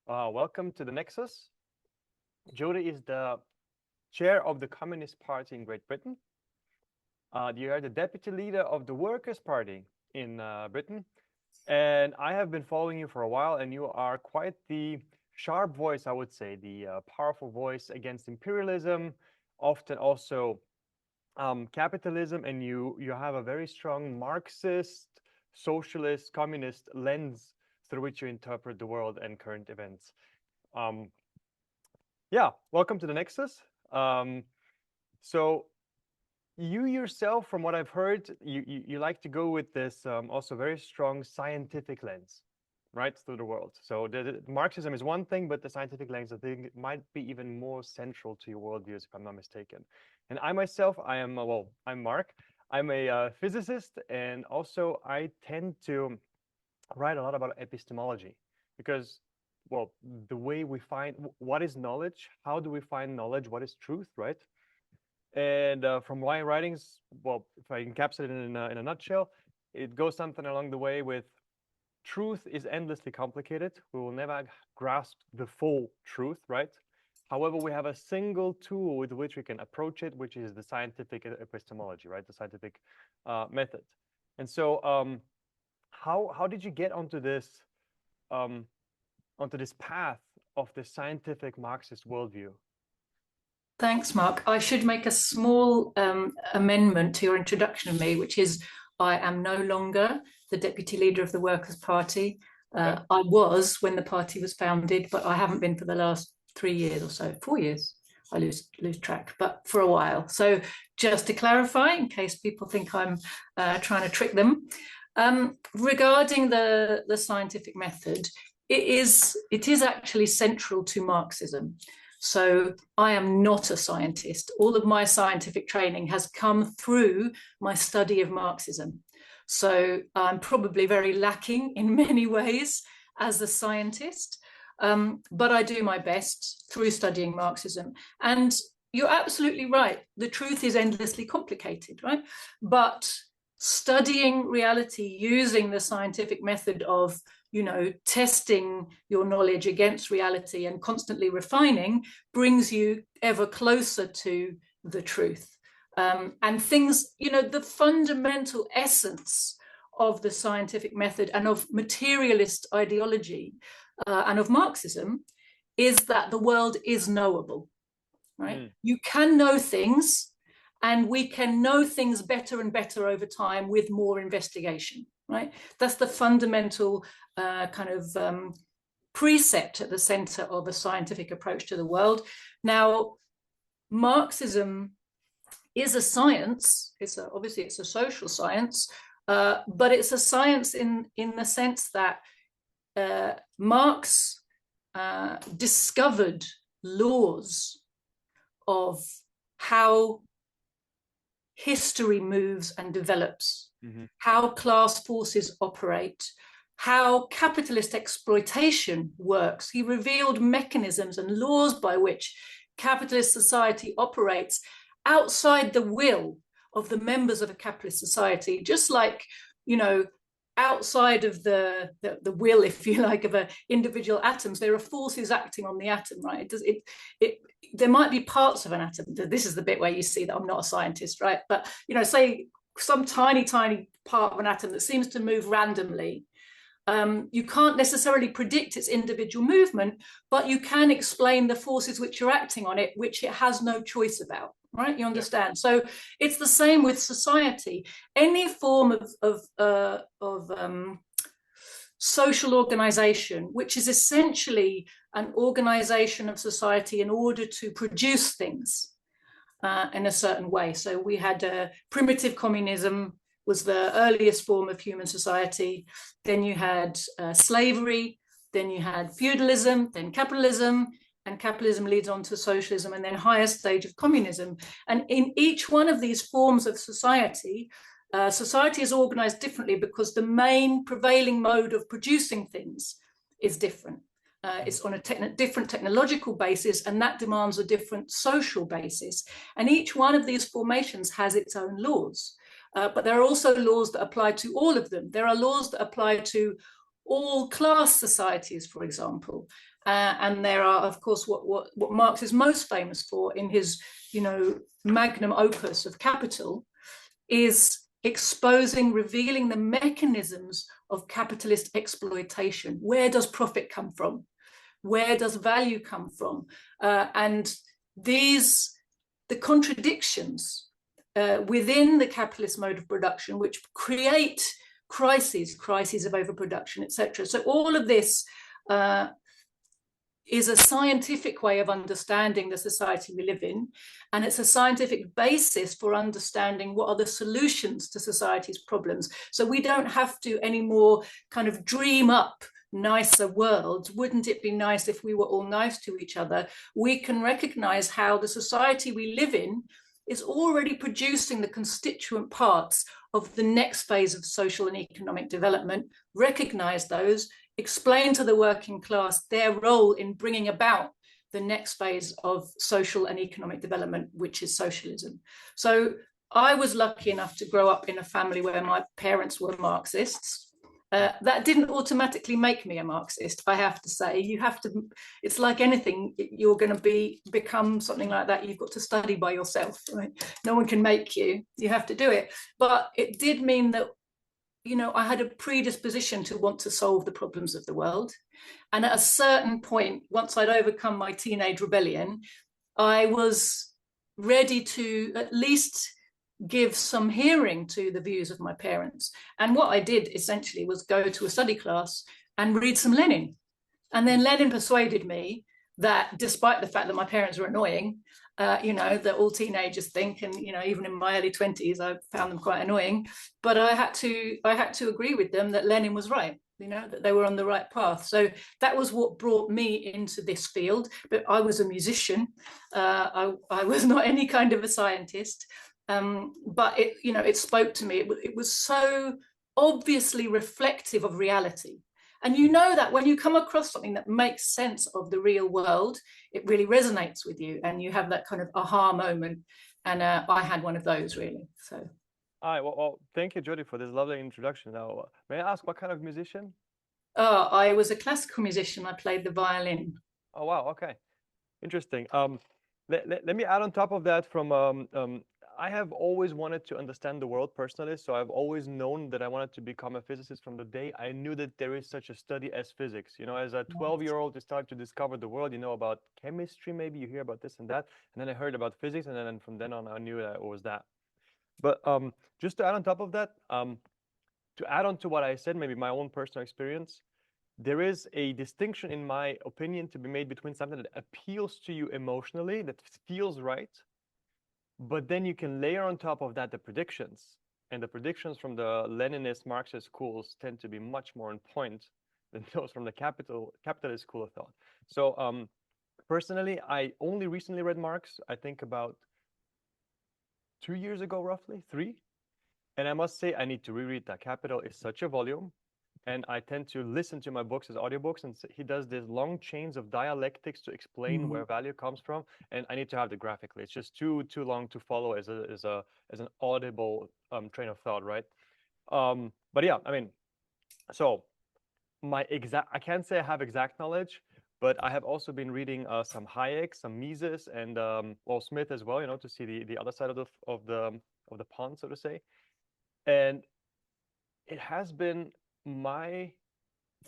Welcome to the Nexus. Joti is the chair of the Communist Party in Great Britain. You are the deputy leader of the Workers' Party in Britain. And I have been following you for a while, and you are quite the sharp voice, I would say, the powerful voice against imperialism, often also capitalism, and you have a very strong Marxist, socialist, communist lens through which you interpret the world and current events. Yeah, welcome to the Nexus. So you yourself, from what I've heard, you like to go with this also very strong scientific lens, right, through the world. So the Marxism is one thing, but the scientific lens, I think, it might be even more central to your worldviews, if I'm not mistaken. And I myself, I'm Mark. I'm a physicist, and also I tend to write a lot about epistemology because, well, the way we find what is knowledge, how do we find knowledge, what is truth, right? And from my writings, well, if I encapsulate it in a nutshell, it goes something along the way with truth is endlessly complicated. We will never grasp the full truth, right? However, we have a single tool with which we can approach it, which is the scientific epistemology, right? The scientific method. And so how did you get onto this path of the scientific Marxist worldview? Thanks, Mark. I should make a small amendment to your introduction of me, which is I am no longer the deputy leader of the Workers' Party. I was when the party was founded, but I haven't been for the last 3 years or so, 4 years. I lose track, but for a while. So just to clarify, in case people think I'm trying to trick them, regarding the scientific method, it is actually central to Marxism. So I am not a scientist. All of my scientific training has come through my study of Marxism. So I'm probably very lacking in many ways as a scientist, but I do my best through studying Marxism. And you're absolutely right. The truth is endlessly complicated, right? But studying reality using the scientific method of testing your knowledge against reality and constantly refining brings you ever closer to the truth. And things, the fundamental essence of the scientific method and of materialist ideology and of Marxism is that the world is knowable, right? You can know things, and we can know things better and better over time with more investigation, right? That's the fundamental precept at the center of a scientific approach to the world. Now, Marxism is a science. Obviously it's a social science, but it's a science in the sense that Marx discovered laws of how history moves and develops, how class forces operate, how capitalist exploitation works. He revealed mechanisms and laws by which capitalist society operates outside the will of the members of a capitalist society, just like, outside of the will, if you like, of individual atoms. There are forces acting on the atom, right? There might be parts of an atom. This is the bit where you see that I'm not a scientist, right? But, say some tiny part of an atom that seems to move randomly. You can't necessarily predict its individual movement, but you can explain the forces which are acting on it, which it has no choice about, right? You understand? Yeah. So it's the same with society. Any form of social organization, which is essentially an organization of society in order to produce things in a certain way. So we had primitive communism, was the earliest form of human society. Then you had slavery, then you had feudalism, then capitalism, and capitalism leads on to socialism, and then highest stage of communism. And in each one of these forms of society, society is organized differently because the main prevailing mode of producing things is different. It's on a different technological basis, and that demands a different social basis. And each one of these formations has its own laws. But there are also laws that apply to all of them. There are laws that apply to all class societies, for example. And there are, of course, what Marx is most famous for in his, magnum opus of Capital, is exposing, revealing the mechanisms of capitalist exploitation. Where does profit come from? Where does value come from? And the contradictions within the capitalist mode of production, which create crises of overproduction, etc. So all of this is a scientific way of understanding the society we live in, and it's a scientific basis for understanding what are the solutions to society's problems. So we don't have to anymore kind of dream up nicer worlds. Wouldn't it be nice if we were all nice to each other? We can recognize how the society we live in is already producing the constituent parts of the next phase of social and economic development, recognize those, explain to the working class their role in bringing about the next phase of social and economic development, which is socialism. So I was lucky enough to grow up in a family where my parents were Marxists. That didn't automatically make me a Marxist, I have to say. You have to, it's like anything, you're going to become something like that. You've got to study by yourself, right? No one can make you, you have to do it. But it did mean that, I had a predisposition to want to solve the problems of the world. And at a certain point, once I'd overcome my teenage rebellion, I was ready to at least give some hearing to the views of my parents. And what I did essentially was go to a study class and read some Lenin. And then Lenin persuaded me that despite the fact that my parents were annoying, that all teenagers think, and even in my early 20s, I found them quite annoying. But I had to agree with them that Lenin was right, that they were on the right path. So that was what brought me into this field. But I was a musician. I was not any kind of a scientist. But it spoke to me. It was so obviously reflective of reality. And that when you come across something that makes sense of the real world, it really resonates with you, and you have that kind of aha moment. And I had one of those, really. So. All right. Well, thank you, Joti, for this lovely introduction. Now, may I ask what kind of musician? I was a classical musician. I played the violin. Oh, wow. Okay. Interesting. Let me add on top of that I have always wanted to understand the world personally, so I've always known that I wanted to become a physicist from the day I knew that there is such a study as physics. As a 12-year-old, you start to discover the world, about chemistry, maybe you hear about this and that, and then I heard about physics, and then from then on, I knew that it was that. But just to add on top of that, to add on to what I said, maybe my own personal experience, there is a distinction, in my opinion, to be made between something that appeals to you emotionally, that feels right, but then you can layer on top of that the predictions. And the predictions from the Leninist, Marxist schools tend to be much more on point than those from the capitalist school of thought. So personally, I only recently read Marx, I think about 2 years ago, roughly, 3. And I must say, I need to reread that. Capital is such a volume. And I tend to listen to my books as audiobooks, and he does these long chains of dialectics to explain where value comes from. And I need to have it graphically. It's just too long to follow as an audible train of thought, right? But yeah, so I can't say I have exact knowledge, but I have also been reading some Hayek, some Mises, and Smith as well, to see the other side of the pond, so to say. And it has been my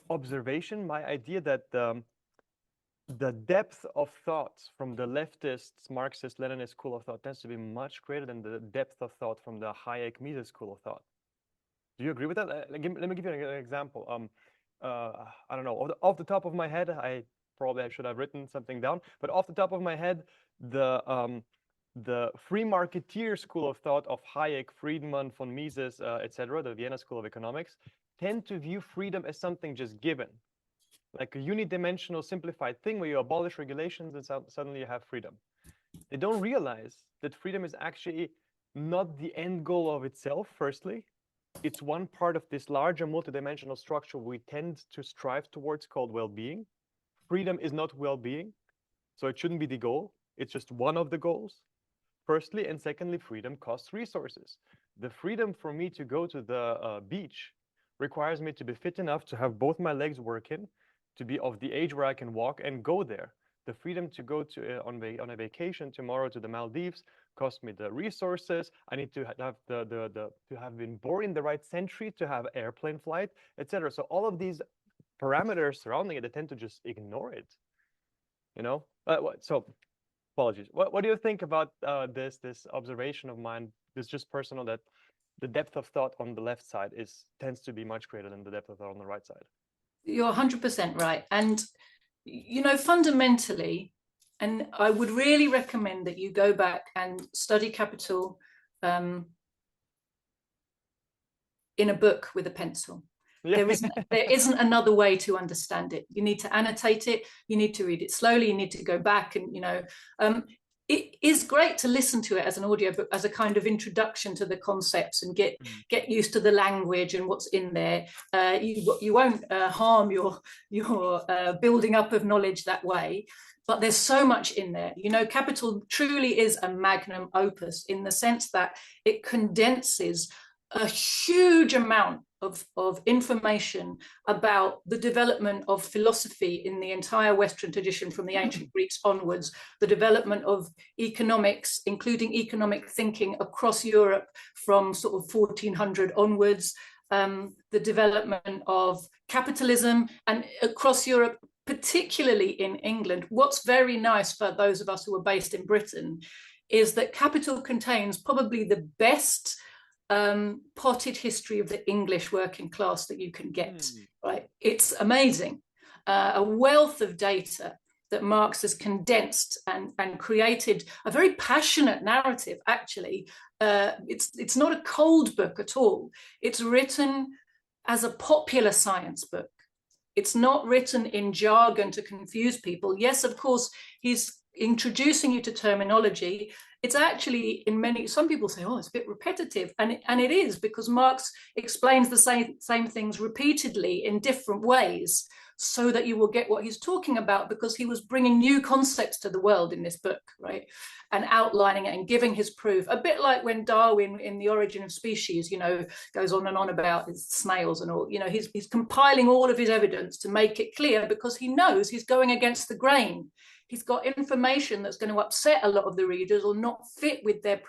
observation, my idea that the depth of thought from the leftist, Marxist, Leninist school of thought tends to be much greater than the depth of thought from the Hayek, Mises school of thought. Do you agree with that? Let me give you an example. I don't know, off the top of my head, I should have written something down, but off the top of my head, the free marketeer school of thought of Hayek, Friedman, von Mises, etc., the Vienna School of Economics, tend to view freedom as something just given, like a unidimensional simplified thing where you abolish regulations and suddenly you have freedom. They don't realize that freedom is actually not the end goal of itself, firstly. It's one part of this larger multidimensional structure we tend to strive towards called well-being. Freedom is not well-being, so it shouldn't be the goal. It's just one of the goals, firstly. And secondly, freedom costs resources. The freedom for me to go to the beach requires me to be fit enough to have both my legs working, to be of the age where I can walk and go there. The freedom to go to on a vacation tomorrow to the Maldives cost me the resources. I need to have to have been born in the right century to have airplane flight, etc. So all of these parameters surrounding it, I tend to just ignore it. You know. So apologies. What do you think about this observation of mine? It's just personal, that the depth of thought on the left side tends to be much greater than the depth of thought on the right side. You're 100% right. And, you know, fundamentally, and I would really recommend that you go back and study Capital in a book with a pencil. Yeah. There isn't another way to understand it. You need to annotate it. You need to read it slowly. You need to go back and, you know, it is great to listen to it as an audiobook, as a kind of introduction to the concepts, and get used to the language and what's in there. You won't harm your building up of knowledge that way. But there's so much in there. You know, Capital truly is a magnum opus in the sense that it condenses a huge amount of information about the development of philosophy in the entire Western tradition from the ancient Greeks onwards, the development of economics, including economic thinking across Europe from sort of 1400 onwards, the development of capitalism and across Europe, particularly in England. What's very nice for those of us who are based in Britain is that Capital contains probably the best potted history of the English working class that you can get, right? It's amazing. A wealth of data that Marx has condensed and created a very passionate narrative, actually. It's not a cold book at all. It's written as a popular science book. It's not written in jargon to confuse people. Yes, of course, he's introducing you to terminology. It's actually, some people say, oh, it's a bit repetitive. And it is, because Marx explains the same things repeatedly in different ways so that you will get what he's talking about, because he was bringing new concepts to the world in this book, right? And outlining it and giving his proof. A bit like when Darwin in The Origin of Species, you know, goes on and on about his snails and all, you know, he's compiling all of his evidence to make it clear, because he knows he's going against the grain. He's got information that's going to upset a lot of the readers or not fit with their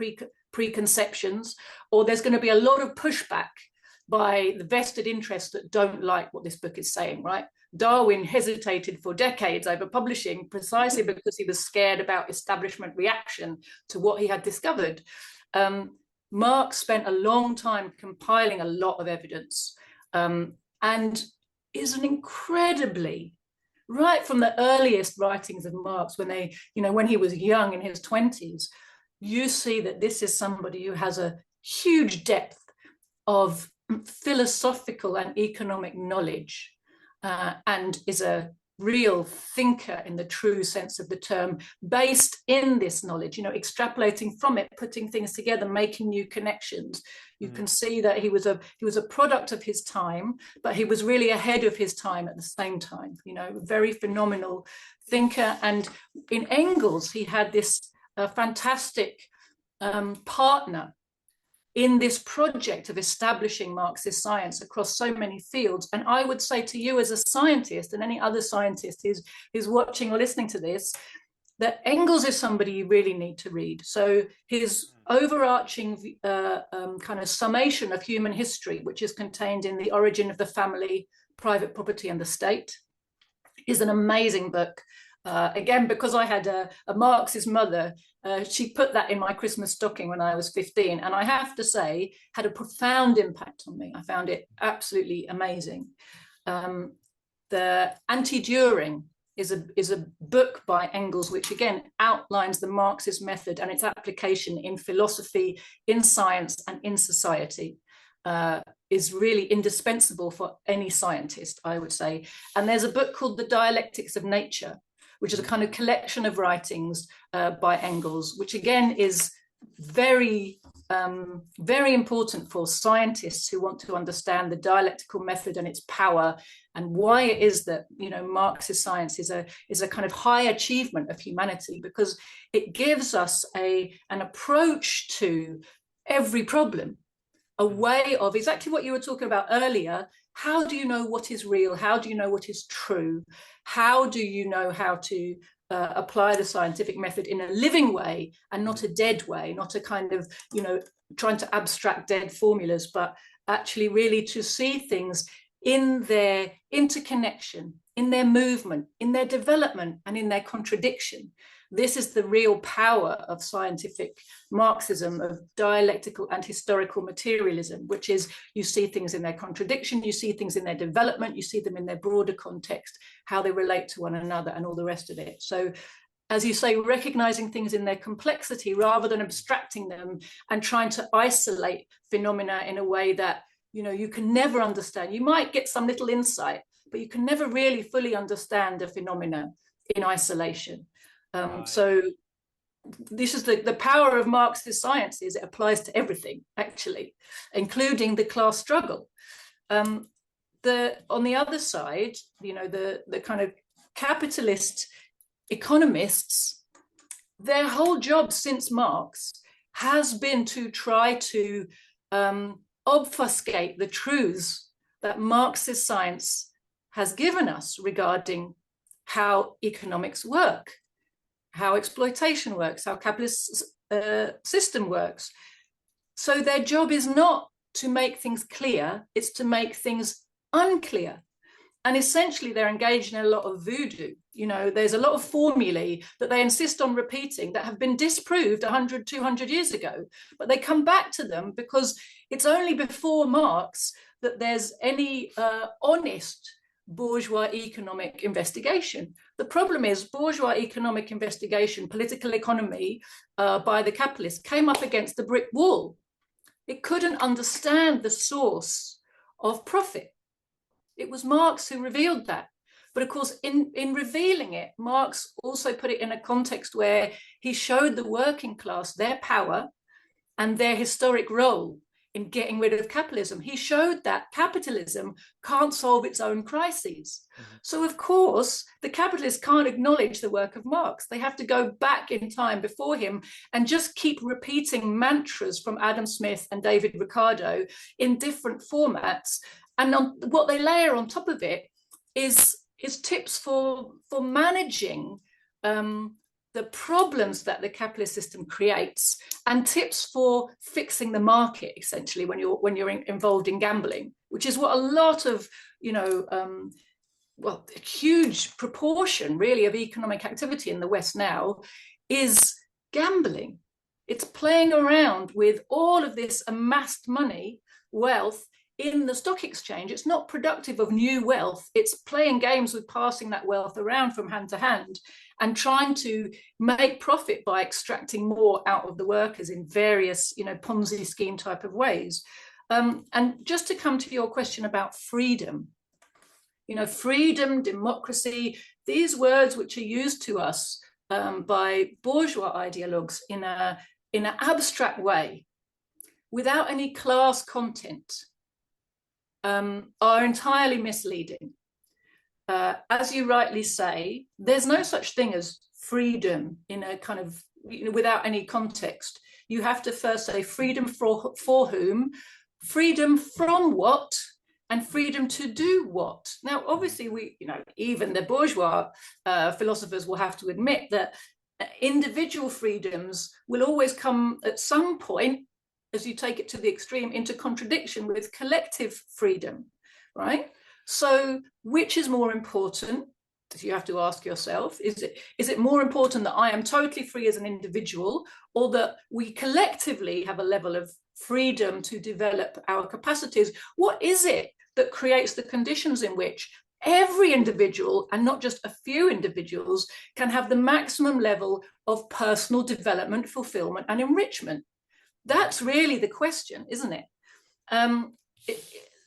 preconceptions, or there's going to be a lot of pushback by the vested interests that don't like what this book is saying, right? Darwin hesitated for decades over publishing precisely because he was scared about establishment reaction to what he had discovered. Marx spent a long time compiling a lot of evidence, and is an incredibly, right from the earliest writings of Marx, when he was young in his 20s, you see that this is somebody who has a huge depth of philosophical and economic knowledge, and is a real thinker in the true sense of the term, based in this knowledge, you know, extrapolating from it, putting things together, making new connections. You can see that he was a product of his time, but he was really ahead of his time at the same time, you know, very phenomenal thinker. And in Engels, he had this fantastic partner in this project of establishing Marxist science across so many fields. And I would say to you as a scientist, and any other scientist who's watching or listening to this, that Engels is somebody you really need to read. So his overarching kind of summation of human history, which is contained in The Origin of the Family, Private Property and the State, is an amazing book. Again, because I had a Marxist mother, she put that in my Christmas stocking when I was 15, and I have to say, had a profound impact on me. I found it absolutely amazing. The Anti-During is a book by Engels, which again outlines the Marxist method and its application in philosophy, in science, and in society. Is really indispensable for any scientist, I would say. And there's a book called The Dialectics of Nature, which is a kind of collection of writings by Engels, which again is very, very important for scientists who want to understand the dialectical method and its power, and why it is that, you know, Marxist science is a kind of high achievement of humanity, because it gives us an approach to every problem, a way of exactly what you were talking about earlier, how do you know what is real? How do you know what is true? How do you know how to apply the scientific method in a living way and not a dead way, not a kind of, trying to abstract dead formulas, but actually really to see things in their interconnection, in their movement, in their development, and in their contradiction. This is the real power of scientific Marxism, of dialectical and historical materialism, which is you see things in their contradiction, you see things in their development, you see them in their broader context, how they relate to one another and all the rest of it. So, as you say, recognizing things in their complexity rather than abstracting them and trying to isolate phenomena in a way that, you can never understand. You might get some little insight, but you can never really fully understand a phenomena in isolation. So this is the power of Marxist science, is it applies to everything, actually, including the class struggle. On the other side, the kind of capitalist economists, their whole job since Marx has been to try to obfuscate the truths that Marxist science has given us regarding how economics work, how exploitation works, how capitalist system works. So their job is not to make things clear, it's to make things unclear. And essentially they're engaged in a lot of voodoo. There's a lot of formulae that they insist on repeating that have been disproved 100, 200 years ago, but they come back to them because it's only before Marx that there's any honest bourgeois economic investigation. The problem is bourgeois economic investigation, political economy by the capitalists came up against the brick wall. It couldn't understand the source of profit. It was Marx who revealed that. But of course, in revealing it, Marx also put it in a context where he showed the working class their power and their historic role in getting rid of capitalism. He showed that capitalism can't solve its own crises. Mm-hmm. So of course, the capitalists can't acknowledge the work of Marx. They have to go back in time before him and just keep repeating mantras from Adam Smith and David Ricardo in different formats. And what they layer on top of it is tips for managing the problems that the capitalist system creates, and tips for fixing the market, essentially, when you're involved in gambling, which is what a lot of a huge proportion really of economic activity in the West now is gambling. It's playing around with all of this amassed money, wealth, in the stock exchange. It's not productive of new wealth. It's playing games with passing that wealth around from hand to hand and trying to make profit by extracting more out of the workers in various, Ponzi scheme type of ways. And just to come to your question about freedom, freedom, democracy, these words which are used to us by bourgeois ideologues in an abstract way, without any class content, are entirely misleading. As you rightly say, there's no such thing as freedom in a kind of, without any context. You have to first say freedom for whom, freedom from what, and freedom to do what. Now, obviously, even the bourgeois philosophers will have to admit that individual freedoms will always come at some point, as you take it to the extreme, into contradiction with collective freedom, right? So which is more important? You have to ask yourself, is it more important that I am totally free as an individual, or that we collectively have a level of freedom to develop our capacities? What is it that creates the conditions in which every individual, and not just a few individuals, can have the maximum level of personal development, fulfillment, and enrichment? That's really the question, isn't it?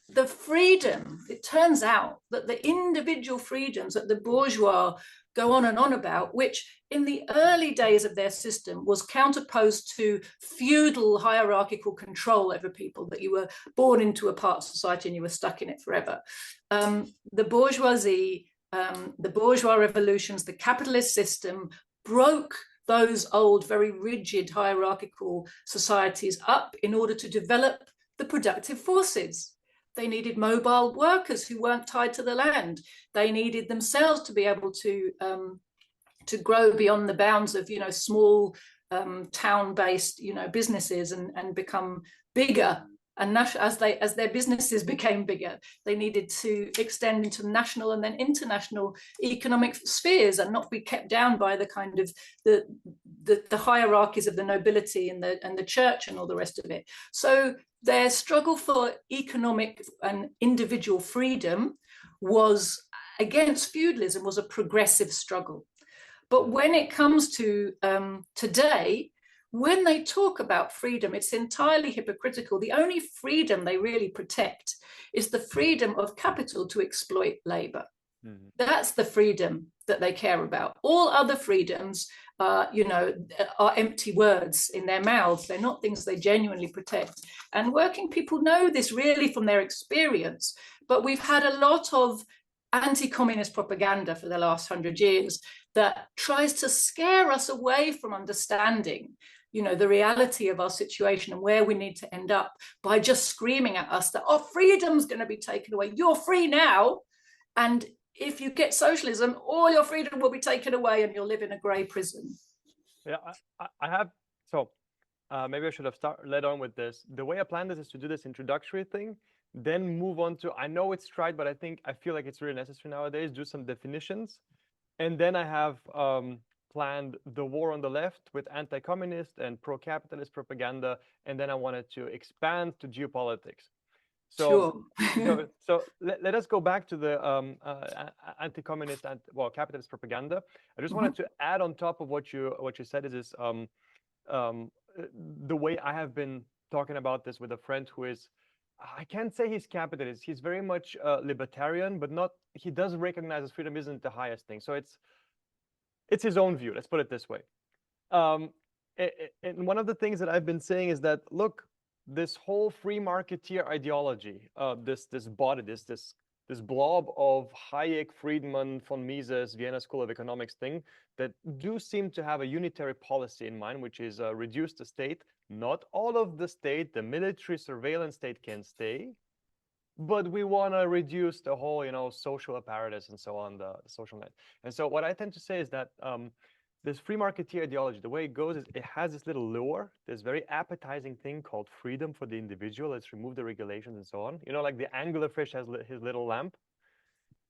The freedom, it turns out that the individual freedoms that the bourgeois go on and on about, which in the early days of their system was counterposed to feudal hierarchical control over people, that you were born into a part of society and you were stuck in it forever. The bourgeoisie, the bourgeois revolutions, the capitalist system broke those old, very rigid hierarchical societies up in order to develop the productive forces. They needed mobile workers who weren't tied to the land. They needed themselves to be able to grow beyond the bounds of, small town-based, businesses and become bigger. And as their businesses became bigger, they needed to extend into national and then international economic spheres and not be kept down by the kind of the hierarchies of the nobility and the church and all the rest of it. So their struggle for economic and individual freedom was against feudalism, was a progressive struggle. But when it comes to today, when they talk about freedom, it's entirely hypocritical. The only freedom they really protect is the freedom of capital to exploit labor. Mm-hmm. That's the freedom that they care about. All other freedoms, are empty words in their mouths. They're not things they genuinely protect. And working people know this really from their experience. But we've had a lot of anti-communist propaganda for the last 100 years that tries to scare us away from understanding, the reality of our situation and where we need to end up by just screaming at us that our freedom's going to be taken away. You're free now. And if you get socialism, all your freedom will be taken away and you'll live in a grey prison. Yeah, I have. So maybe I should have led on with this. The way I planned this is to do this introductory thing, then move on to, I know it's trite, but I feel like it's really necessary nowadays, do some definitions. And then I have planned the war on the left with anti-communist and pro-capitalist propaganda. And then I wanted to expand to geopolitics. So, sure. so let us go back to the anti-communist and capitalist propaganda. I just wanted to add on top of what you said is this the way I have been talking about this with a friend who is, I can't say he's capitalist. He's very much libertarian, but not. He does recognize that freedom isn't the highest thing. So it's his own view. Let's put it this way. And one of the things that I've been saying is that, look, this whole free marketeer ideology, this body, this blob of Hayek, Friedman, von Mises, Vienna School of Economics thing, that do seem to have a unitary policy in mind, which is reduce the state. Not all of the state, the military surveillance state can stay, but we want to reduce the whole, social apparatus and so on, the social net. And so what I tend to say is that this free marketeer ideology, the way it goes is it has this little lure, this very appetizing thing called freedom for the individual. Let's remove the regulations and so on. Like the anglerfish has his little lamp.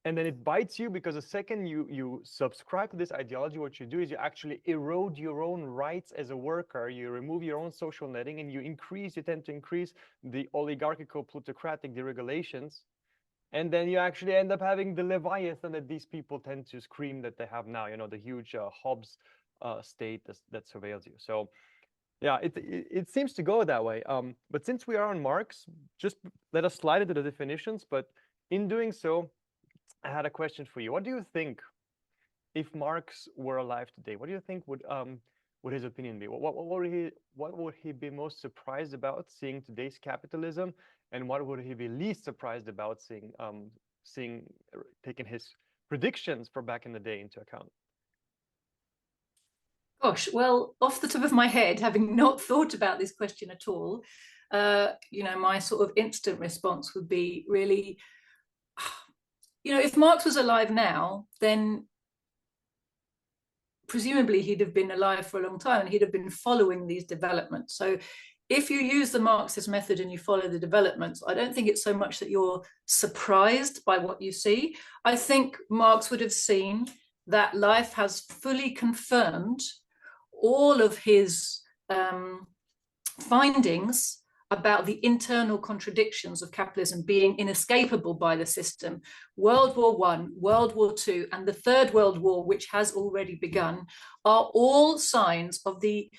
And then it bites you because the second you subscribe to this ideology, what you do is you actually erode your own rights as a worker. You remove your own social netting and you tend to increase the oligarchical, plutocratic deregulations. And then you actually end up having the Leviathan that these people tend to scream that they have now, the huge Hobbes state that surveils you. So yeah, it seems to go that way. But since we are on Marx, just let us slide into the definitions. But in doing so, I had a question for you. What do you think if Marx were alive today? What do you think would his opinion be? What would he be most surprised about seeing today's capitalism, and what would he be least surprised about taking his predictions for back in the day into account? Gosh, well, off the top of my head, having not thought about this question at all, my sort of instant response would be really, if Marx was alive now, then presumably he'd have been alive for a long time and he'd have been following these developments. So if you use the Marxist method and you follow the developments, I don't think it's so much that you're surprised by what you see. I think Marx would have seen that life has fully confirmed all of his findings about the internal contradictions of capitalism being inescapable by the system. World War I, World War II, and the Third World War, which has already begun, are all signs of the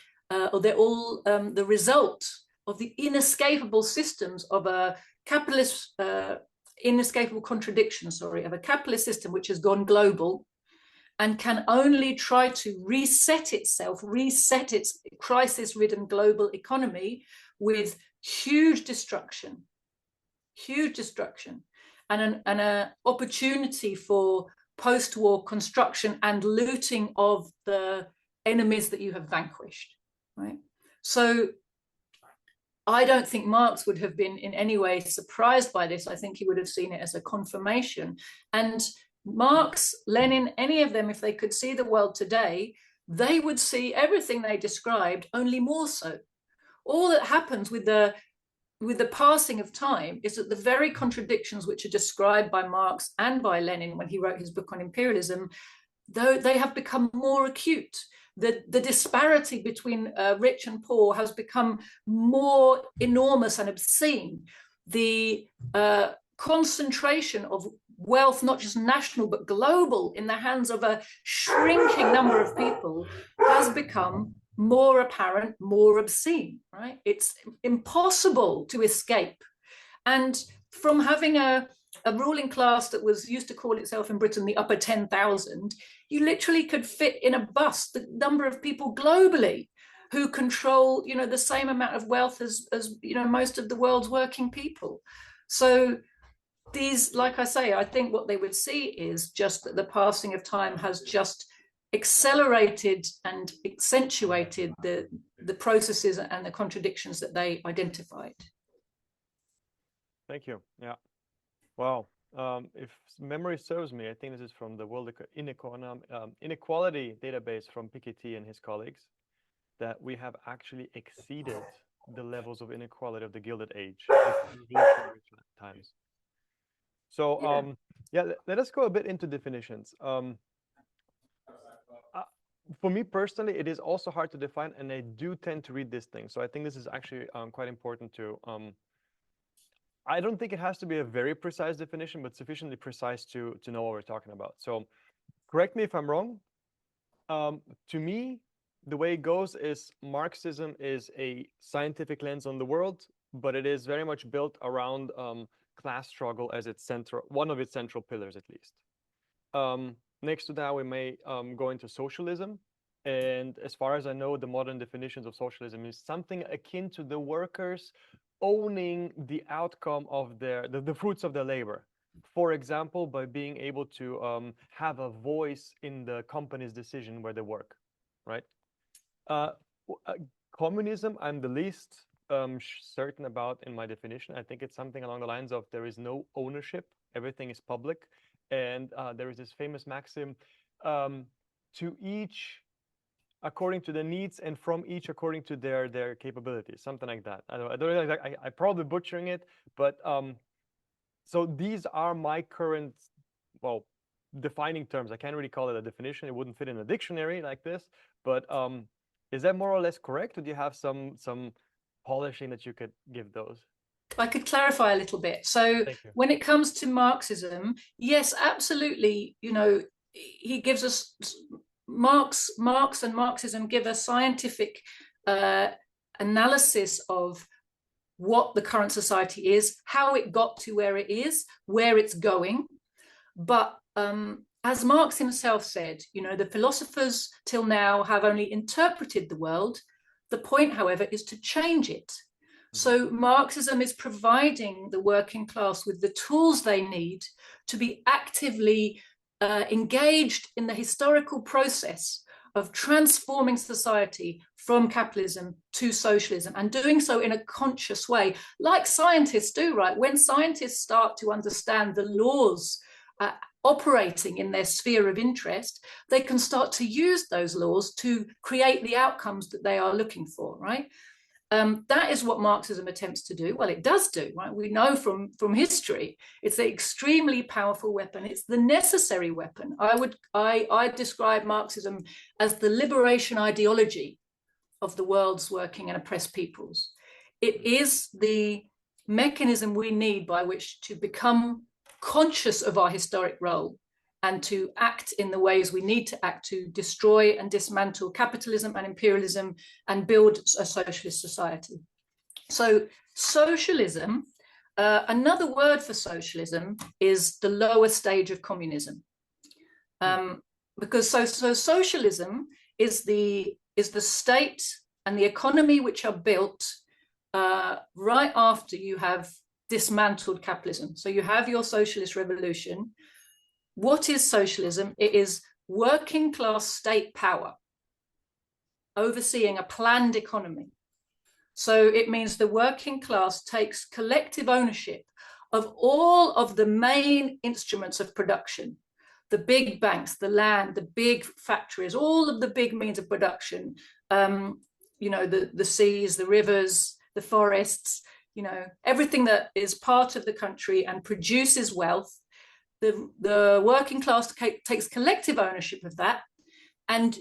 result of the inescapable systems of a capitalist, inescapable contradictions, of a capitalist system which has gone global and can only try to reset its crisis-ridden global economy with huge destruction, and an opportunity for post-war construction and looting of the enemies that you have vanquished, right? So I don't think Marx would have been in any way surprised by this. I think he would have seen it as a confirmation. And Marx, Lenin, any of them, if they could see the world today, they would see everything they described, only more so. All that happens with the passing of time is that the very contradictions which are described by Marx and by Lenin when he wrote his book on imperialism, though they have become more acute. The disparity between rich and poor has become more enormous and obscene. The concentration of wealth, not just national but global, in the hands of a shrinking number of people has become more apparent, more obscene, right? It's impossible to escape. And from having a ruling class that was used to call itself in Britain the upper 10,000, you literally could fit in a bus the number of people globally who control, you know, the same amount of wealth as you know, most of the world's working people. So these, like I say, I think what they would see is just that the passing of time has just accelerated and accentuated the processes and the contradictions that they identified. Thank you. Yeah. Wow. If memory serves me, I think this is from the World Inequality database from Piketty and his colleagues, that we have actually exceeded the levels of inequality of the Gilded Age, revolutionary times. So, let us go a bit into definitions. For me personally, it is also hard to define, and I do tend to read this thing. So I think this is actually quite important to. I don't think it has to be a very precise definition, but sufficiently precise to know what we're talking about. So correct me if I'm wrong. To me, the way it goes is Marxism is a scientific lens on the world, but it is very much built around class struggle as its one of its central pillars, at least. Next to that, we may go into socialism. And as far as I know, the modern definitions of socialism is something akin to the workers owning the outcome of the fruits of their labor. For example, by being able to have a voice in the company's decision where they work, right? Communism, I'm the least certain about in my definition. I think it's something along the lines of there is no ownership, everything is public. And there is this famous maxim, to each according to the needs and from each according to their capabilities, something like that. I don't know, I'm probably butchering it, but so these are my current, well, defining terms. I can't really call it a definition. It wouldn't fit in a dictionary like this, but is that more or less correct? Or do you have some polishing that you could give those? I could clarify a little bit. So when it comes to Marxism, yes, absolutely. You know, he gives us Marx and Marxism give a scientific analysis of what the current society is, how it got to where it is, where it's going. But as Marx himself said, you know, the philosophers till now have only interpreted the world. The point, however, is to change it. So Marxism is providing the working class with the tools they need to be actively engaged in the historical process of transforming society from capitalism to socialism, and doing so in a conscious way, like scientists do, right? When scientists start to understand the laws operating in their sphere of interest, they can start to use those laws to create the outcomes that they are looking for, right? That is what Marxism attempts to do. Well, it does do, right? We know from history, it's an extremely powerful weapon. It's the necessary weapon. I describe Marxism as the liberation ideology of the world's working and oppressed peoples. It is the mechanism we need by which to become conscious of our historic role and to act in the ways we need to act to destroy and dismantle capitalism and imperialism and build a socialist society. So socialism, another word for socialism is the lower stage of communism. Because so socialism is the state and the economy which are built right after you have dismantled capitalism. So you have your socialist revolution. What is socialism? It is working class state power overseeing a planned economy. So it means the working class takes collective ownership of all of the main instruments of production, the big banks, the land, the big factories, all of the big means of production, the seas, the rivers, the forests, everything that is part of the country and produces wealth. The working class takes collective ownership of that and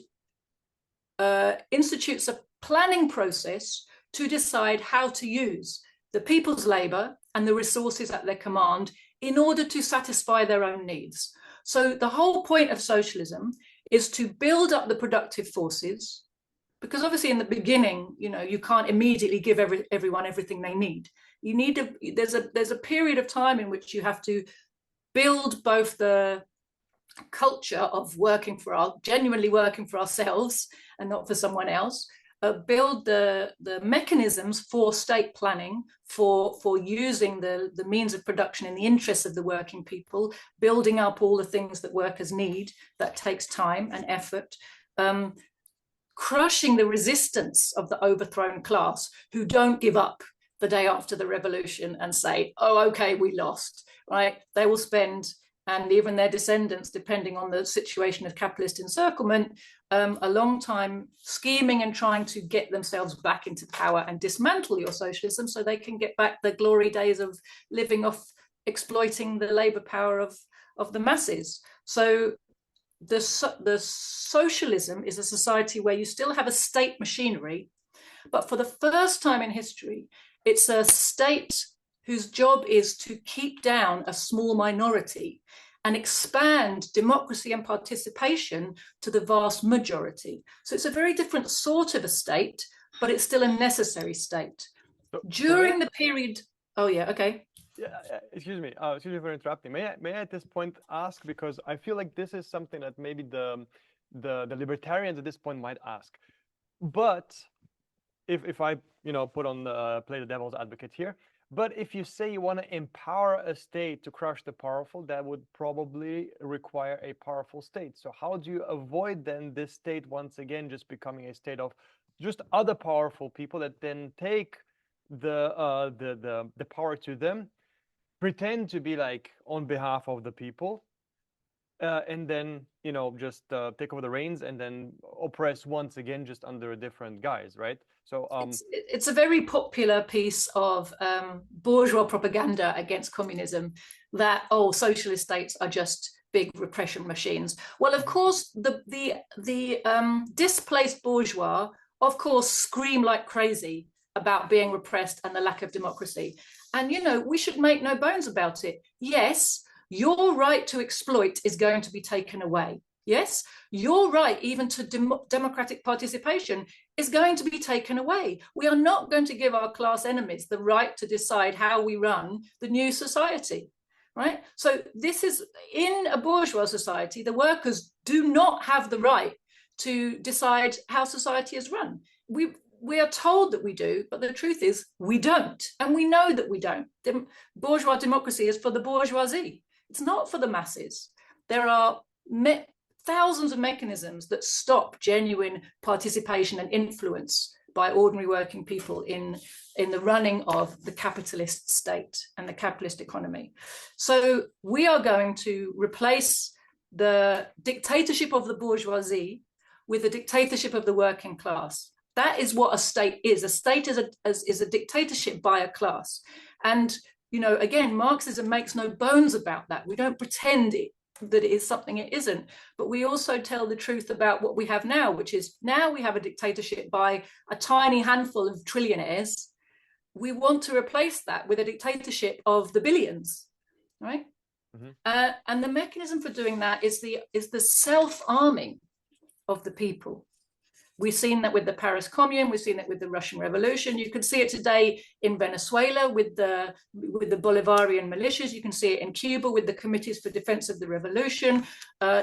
institutes a planning process to decide how to use the people's labor and the resources at their command in order to satisfy their own needs. So the whole point of socialism is to build up the productive forces, because obviously in the beginning, you can't immediately give everyone everything they need. There's a period of time in which you have to build both the culture of genuinely working for ourselves and not for someone else, build the mechanisms for state planning, for using the means of production in the interests of the working people, building up all the things that workers need. That takes time and effort. Crushing the resistance of the overthrown class, who don't give up the day after the revolution and say, oh, okay, we lost, right? They will spend, and even their descendants, depending on the situation of capitalist encirclement, a long time scheming and trying to get themselves back into power and dismantle your socialism so they can get back the glory days of living off exploiting the labor power of the masses. So the socialism is a society where you still have a state machinery, but for the first time in history, it's a state whose job is to keep down a small minority and expand democracy and participation to the vast majority. So it's a very different sort of a state, but it's still a necessary state. So, during the period, oh yeah, okay. Yeah, excuse me for interrupting. May I at this point ask, because I feel like this is something that maybe the libertarians at this point might ask. But if I put on play the devil's advocate here, but if you say you want to empower a state to crush the powerful, that would probably require a powerful state. So how do you avoid then this state once again just becoming a state of just other powerful people that then take the power to them, pretend to be like on behalf of the people, and then just take over the reins and then oppress once again just under a different guise, right? So it's a very popular piece of bourgeois propaganda against communism that socialist states are just big repression machines. Well, of course, the displaced bourgeois, of course, scream like crazy about being repressed and the lack of democracy. And we should make no bones about it. Yes, your right to exploit is going to be taken away. Yes, your right even to democratic participation is going to be taken away. We are not going to give our class enemies the right to decide how we run the new society, right? So this is, in a bourgeois society, the workers do not have the right to decide how society is run. We are told that we do, but the truth is we don't. And we know that we don't. Bourgeois democracy is for the bourgeoisie. It's not for the masses. There are thousands of mechanisms that stop genuine participation and influence by ordinary working people in the running of the capitalist state and the capitalist economy. So we are going to replace the dictatorship of the bourgeoisie with the dictatorship of the working class. That is what a state is. A state is a dictatorship by a class. And, again, Marxism makes no bones about that. We don't pretend that it is something it isn't. But we also tell the truth about what we have now, which is now we have a dictatorship by a tiny handful of trillionaires. We want to replace that with a dictatorship of the billions, right? Mm-hmm. And the mechanism for doing that is the self-arming of the people. We've seen that with the Paris Commune. We've seen that with the Russian Revolution. You can see it today in Venezuela with the Bolivarian militias. You can see it in Cuba with the Committees for Defense of the Revolution.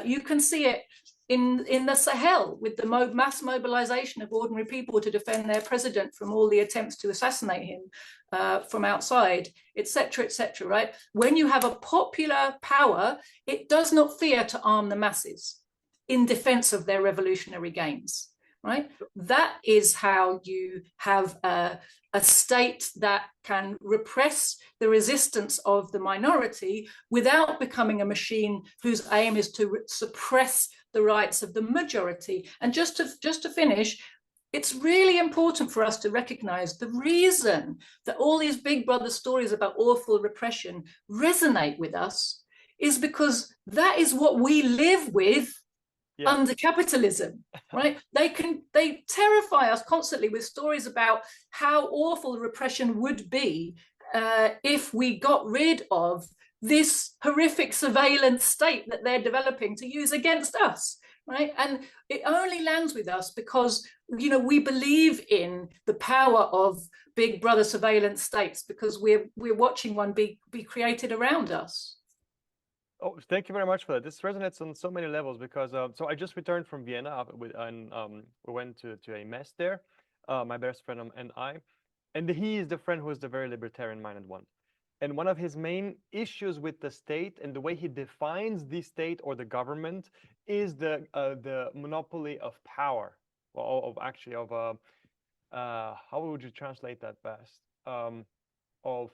You can see it in the Sahel with the mass mobilization of ordinary people to defend their president from all the attempts to assassinate him from outside, etc., right? When you have a popular power, it does not fear to arm the masses in defense of their revolutionary gains. right? That is how you have a state that can repress the resistance of the minority without becoming a machine whose aim is to suppress the rights of the majority. And just to finish, it's really important for us to recognize the reason that all these Big Brother stories about awful repression resonate with us is because that is what we live with under capitalism, right? They terrify us constantly with stories about how awful repression would be if we got rid of this horrific surveillance state that they're developing to use against us, right? And it only lands with us because, you know, we believe in the power of Big Brother surveillance states because we're watching one be created around us. Oh, thank you very much for that. This resonates on so many levels because so I just returned from Vienna and we went to a mess there, my best friend and I, and he is the friend who is the very libertarian-minded one. And one of his main issues with the state and the way he defines the state or the government is the monopoly of power, well, how would you translate that best? Of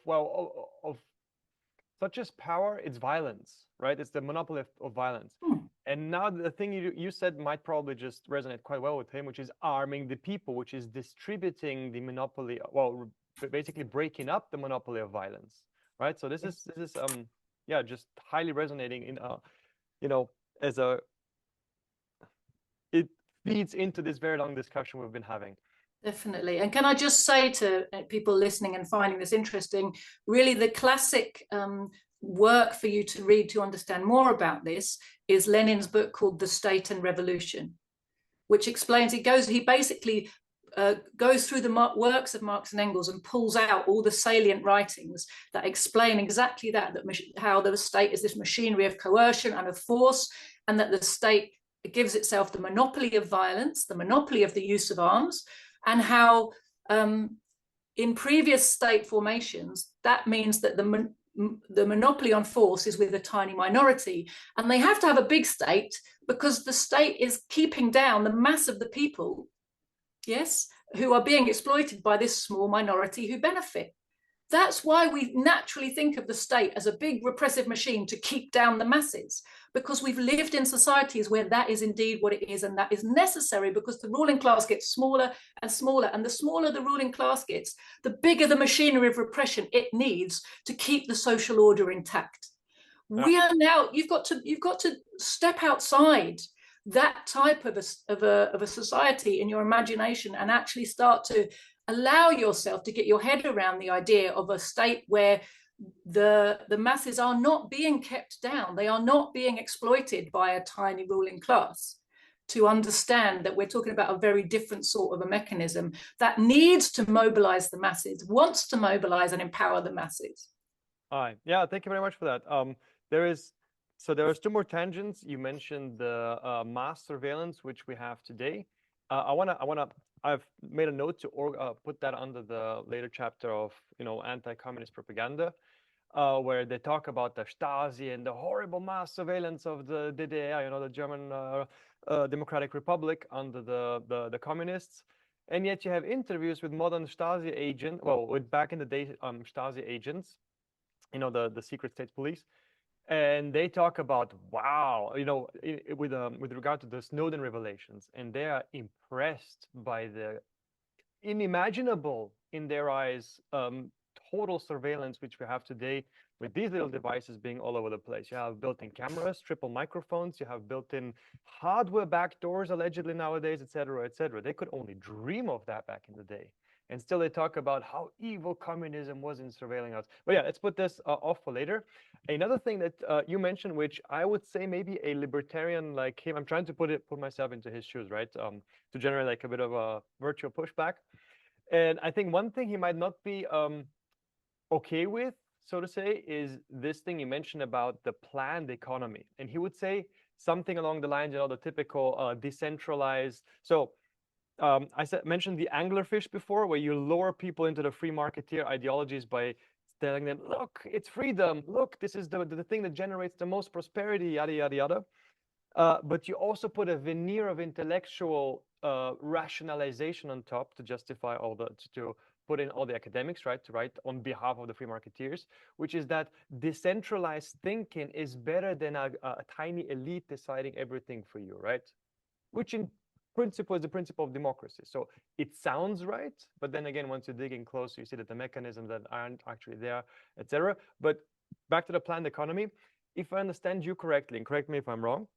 not just power, it's violence, right? It's the monopoly of violence. And now the thing you said might probably just resonate quite well with him, which is arming the people, which is distributing the monopoly, well, basically breaking up the monopoly of violence, right? So this is yeah, just highly resonating in you know, it feeds into this very long discussion we've been having. Definitely. And can I just say to people listening and finding this interesting, really the classic work for you to read to understand more about this is Lenin's book called The State and Revolution, which explains, he basically goes through the works of Marx and Engels and pulls out all the salient writings that explain exactly that how the state is this machinery of coercion and of force, and that the state gives itself the monopoly of violence, the monopoly of the use of arms, and how in previous state formations, that means that the monopoly on force is with a tiny minority. And they have to have a big state because the state is keeping down the mass of the people, yes, who are being exploited by this small minority who benefit. That's why we naturally think of the state as a big repressive machine to keep down the masses, because we've lived in societies where that is indeed what it is, and that is necessary because the ruling class gets smaller and smaller, and the smaller the ruling class gets, the bigger the machinery of repression it needs to keep the social order intact. Yeah. We are now, you've got to step outside that type of a society in your imagination and actually start to allow yourself to get your head around the idea of a state where the masses are not being kept down. They are not being exploited by a tiny ruling class. To understand that we're talking about a very different sort of a mechanism that needs to mobilize the masses, wants to mobilize and empower the masses. All right. Yeah, thank you very much for that. There's two more tangents. You mentioned the mass surveillance, which we have today. I've made a note to put that under the later chapter of, you know, anti-communist propaganda, where they talk about the Stasi and the horrible mass surveillance of the DDR, you know, the German Democratic Republic under the communists. And yet you have interviews with modern Stasi agents, with back in the day Stasi agents, you know, the secret state police. And they talk about, wow, you know, with regard to the Snowden revelations, and they are impressed by the unimaginable, in their eyes, total surveillance which we have today with these little devices being all over the place. You have built-in cameras, triple microphones, you have built-in hardware backdoors allegedly nowadays, etc., etc. They could only dream of that back in the day. And still they talk about how evil communism was in surveilling us. But yeah, let's put this off for later. Another thing that you mentioned, which I would say maybe a libertarian like him, I'm trying to put myself into his shoes, right? To generate like a bit of a virtual pushback. And I think one thing he might not be okay with, so to say, is this thing you mentioned about the planned economy. And he would say something along the lines, you know, the typical decentralized. So I mentioned the anglerfish before, where you lure people into the free marketeer ideologies by telling them, look, it's freedom. Look, this is the thing that generates the most prosperity, yada, yada, yada. But you also put a veneer of intellectual rationalization on top to justify all the, to put in all the academics, right, to write on behalf of the free marketeers, which is that decentralized thinking is better than a tiny elite deciding everything for you, right? Which in principle is the principle of democracy. So it sounds right, but then again, once you dig in closer, you see that the mechanisms that aren't actually there, etc. But back to the planned economy, if I understand you correctly, and correct me if I'm wrong,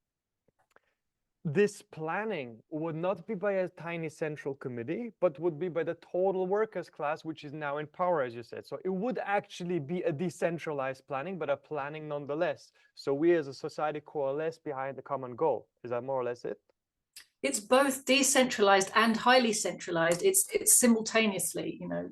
this planning would not be by a tiny central committee, but would be by the total workers class, which is now in power, as you said. So it would actually be a decentralized planning, but a planning nonetheless. So we as a society coalesce behind the common goal. Is that more or less it? It's both decentralized and highly centralized. It's simultaneously, you know.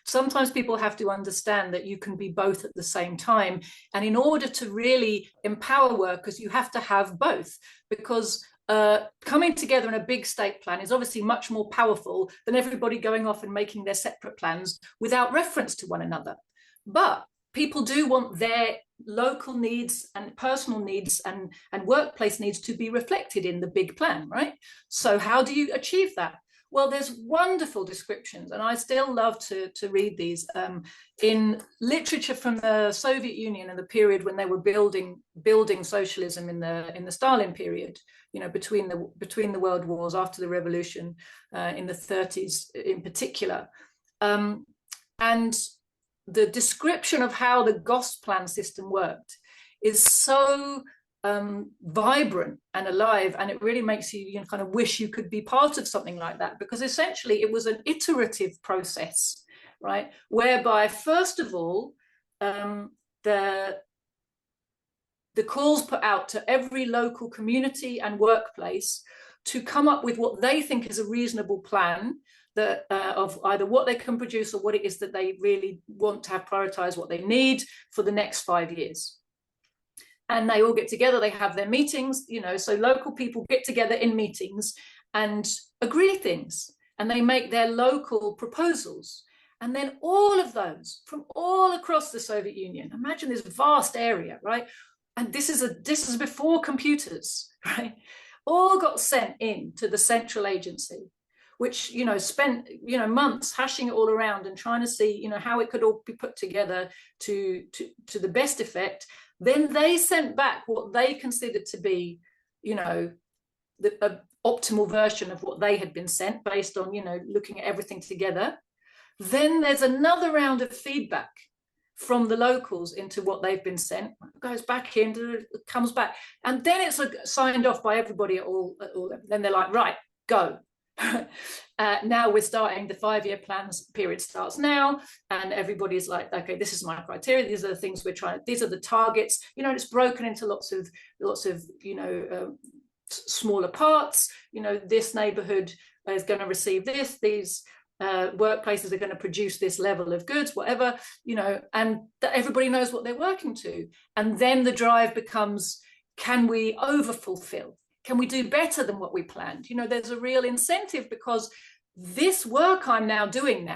Sometimes people have to understand that you can be both at the same time. And in order to really empower workers, you have to have both, because coming together in a big state plan is obviously much more powerful than everybody going off and making their separate plans without reference to one another. But people do want their local needs and personal needs and workplace needs to be reflected in the big plan, right? So how do you achieve that? Well, there's wonderful descriptions, and I still love to read these in literature from the Soviet Union and the period when they were building socialism in the Stalin period, you know, between the world wars, after the revolution, in the 30s in particular. And the description of how the Gosplan system worked is so vibrant and alive, and it really makes you, kind of wish you could be part of something like that, because essentially it was an iterative process, right, whereby first of all the calls put out to every local community and workplace to come up with what they think is a reasonable plan that of either what they can produce or what it is that they really want to have prioritized, what they need for the next 5 years. And they all get together, they have their meetings, so local people get together in meetings and agree things, and they make their local proposals. And then all of those from all across the Soviet Union, imagine this vast area, right? And this is before computers, right? All got sent in to the central agency, which, spent, months hashing it all around and trying to see, how it could all be put together to the best effect. Then they sent back what they considered to be, the optimal version of what they had been sent based on, looking at everything together. Then there's another round of feedback from the locals into what they've been sent, goes back in, comes back, and then it's signed off by everybody at all. Then they're like, right, go. Now we're starting the 5-year plans period starts now, and everybody's like, okay, this is my criteria, these are the things we're trying, these are the targets, it's broken into lots of smaller parts. This neighborhood is going to receive this, these workplaces are going to produce this level of goods, whatever, and that everybody knows what they're working to. And then the drive becomes, can we overfulfill? Can we do better than what we planned? There's a real incentive, because this work I'm now doing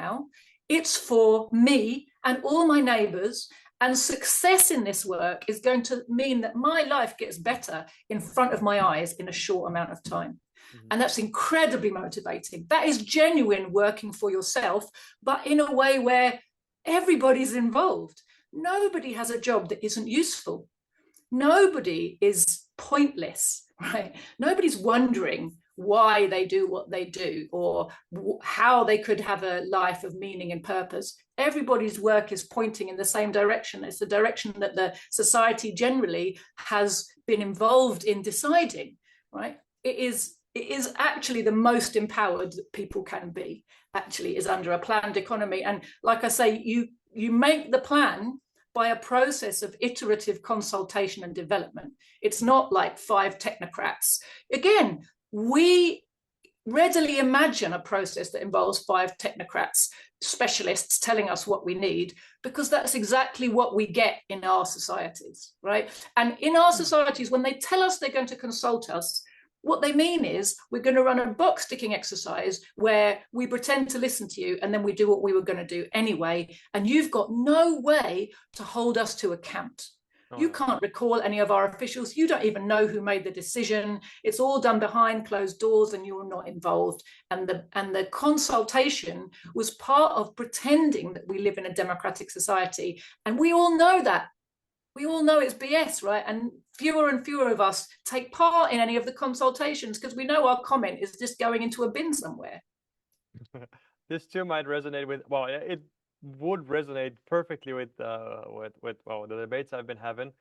it's for me and all my neighbors, and success in this work is going to mean that my life gets better in front of my eyes in a short amount of time. Mm-hmm. And that's incredibly motivating. That is genuine working for yourself, but in a way where everybody's involved. Nobody has a job that isn't useful. Nobody is pointless. Right? Nobody's wondering why they do what they do, or how they could have a life of meaning and purpose. Everybody's work is pointing in the same direction. It's the direction that the society generally has been involved in deciding, right? It is actually the most empowered that people can be, actually, is under a planned economy. And like I say, you make the plan by a process of iterative consultation and development. It's not like 5 technocrats. Again, we readily imagine a process that involves 5 technocrats, specialists telling us what we need, because that's exactly what we get in our societies, right? And in our societies, when they tell us they're going to consult us, what they mean is, we're going to run a box ticking exercise where we pretend to listen to you, and then we do what we were going to do anyway, and you've got no way to hold us to account, You can't recall any of our officials. You don't even know who made the decision. It's all done behind closed doors and you're not involved. And the consultation was part of pretending that we live in a democratic society. And we all know that. We all know it's BS, right? And fewer of us take part in any of the consultations because we know our comment is just going into a bin somewhere. This too might resonate with, well, it would resonate perfectly with well, the debates I've been having,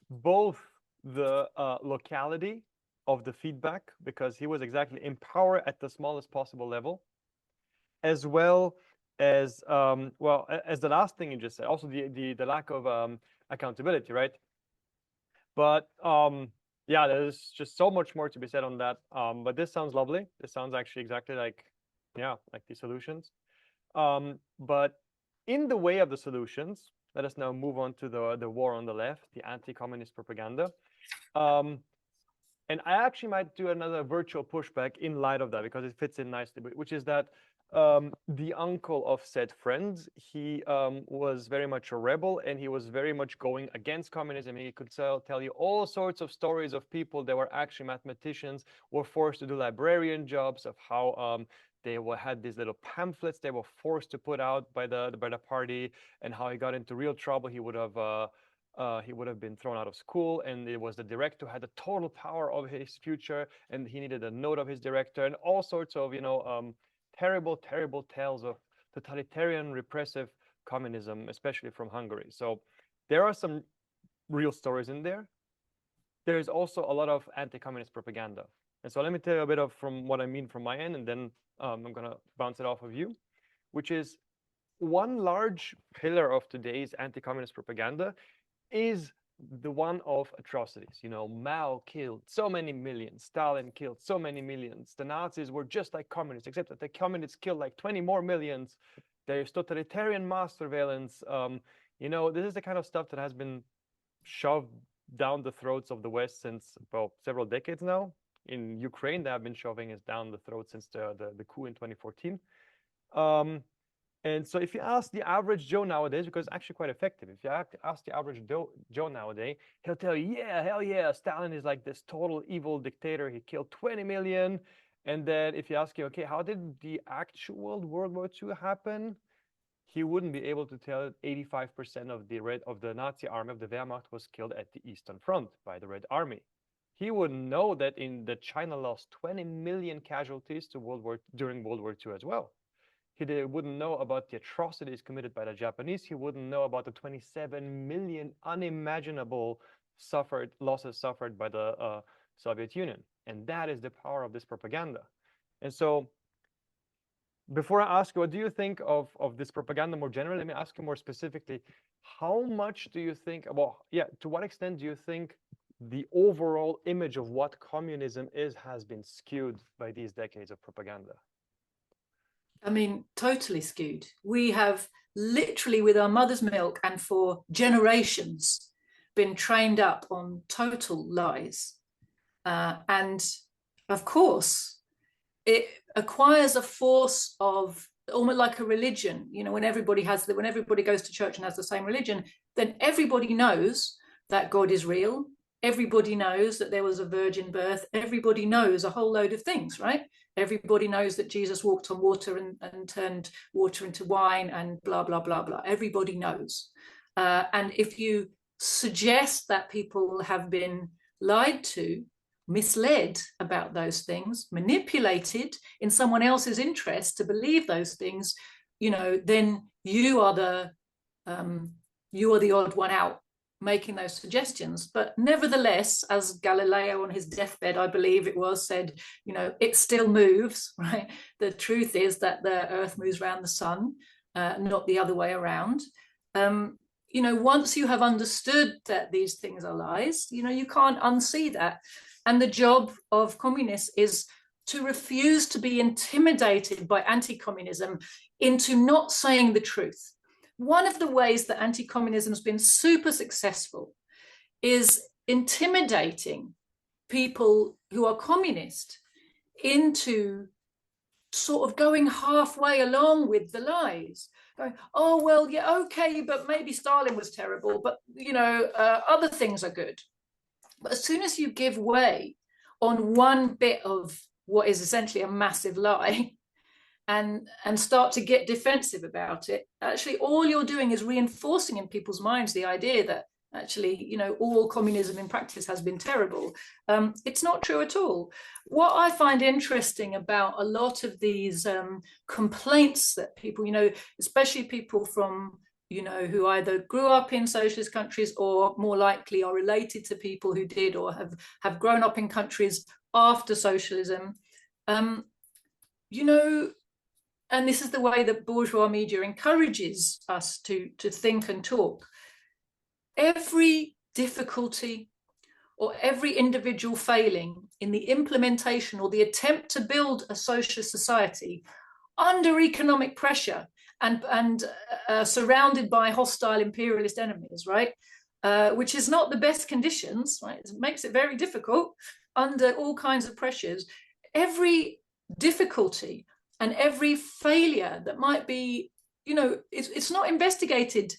both the locality of the feedback, because he was exactly in power at the smallest possible level, as well as well, as the last thing you just said, also the lack of accountability, right? But yeah, there's just so much more to be said on that. But this sounds lovely. This sounds actually exactly like, yeah, like the solutions. But in the way of the solutions, let us now move on to the war on the left, the anti-communist propaganda. And I actually might do another virtual pushback in light of that, because it fits in nicely, which is that the uncle of said friend, he was very much a rebel, and he was very much going against communism. He could tell you all sorts of stories of people that were actually mathematicians, were forced to do librarian jobs, of how they had these little pamphlets they were forced to put out by the party, and how he got into real trouble. He would have been thrown out of school, and it was the director who had the total power of his future, and he needed a note of his director, and all sorts of, terrible, terrible tales of totalitarian repressive communism, especially from Hungary. So there are some real stories in there. There is also a lot of anti-communist propaganda. And so let me tell you a bit of from what I mean from my end, and then I'm going to bounce it off of you, which is one large pillar of today's anti-communist propaganda is the one of atrocities. Mao killed so many millions, Stalin killed so many millions, the Nazis were just like communists, except that the communists killed like 20 more millions. There's totalitarian mass surveillance. This is the kind of stuff that has been shoved down the throats of the West since, well, several decades now. In Ukraine, they have been shoving us down the throat since the coup in 2014. And so if you ask the average Joe nowadays, because it's actually quite effective, if you ask the average Joe nowadays, he'll tell you, yeah, hell yeah, Stalin is like this total evil dictator. He killed 20 million. And then if you ask him, okay, how did the actual World War II happen? He wouldn't be able to tell it. 85% of the Nazi army, of the Wehrmacht, was killed at the Eastern Front by the Red Army. He wouldn't know that China lost 20 million casualties during World War II as well. He wouldn't know about the atrocities committed by the Japanese. He wouldn't know about the 27 million unimaginable losses suffered by the Soviet Union. And that is the power of this propaganda. And so before I ask you, what do you think of this propaganda more generally? Let me ask you more specifically, how much do you think, to what extent do you think the overall image of what communism has been skewed by these decades of propaganda? I mean, totally skewed. We have literally, with our mother's milk and for generations, been trained up on total lies. And of course, it acquires a force of almost like a religion. When everybody goes to church and has the same religion, then everybody knows that God is real. Everybody knows that there was a virgin birth. Everybody knows a whole load of things, right? Everybody knows that Jesus walked on water and turned water into wine and blah, blah, blah, blah. Everybody knows. And if you suggest that people have been lied to, misled about those things, manipulated in someone else's interest to believe those things, then you are the odd one out making those suggestions. But nevertheless, as Galileo on his deathbed, I believe it was, said, it still moves, right? The truth is that the earth moves around the sun, not the other way around. Once you have understood that these things are lies, you can't unsee that. And the job of communists is to refuse to be intimidated by anti-communism into not saying the truth. One of the ways that anti-communism has been super successful is intimidating people who are communist into sort of going halfway along with the lies, going, oh, well, yeah, okay, but maybe Stalin was terrible, but, you know, other things are good. But as soon as you give way on one bit of what is essentially a massive lie, and start to get defensive about it, actually all you're doing is reinforcing in people's minds the idea that actually, you know, all communism in practice has been terrible. It's not true at all. What I find interesting about a lot of these complaints that people, you know, especially people from, you know, who either grew up in socialist countries or more likely are related to people who did or have grown up in countries after socialism, you know, and this is the way that bourgeois media encourages us to think and talk. Every difficulty or every individual failing in the implementation or the attempt to build a socialist society under economic pressure and surrounded by hostile imperialist enemies, right? Which is not the best conditions, right? It makes it very difficult under all kinds of pressures. Every difficulty and every failure that might be, you know, it's not investigated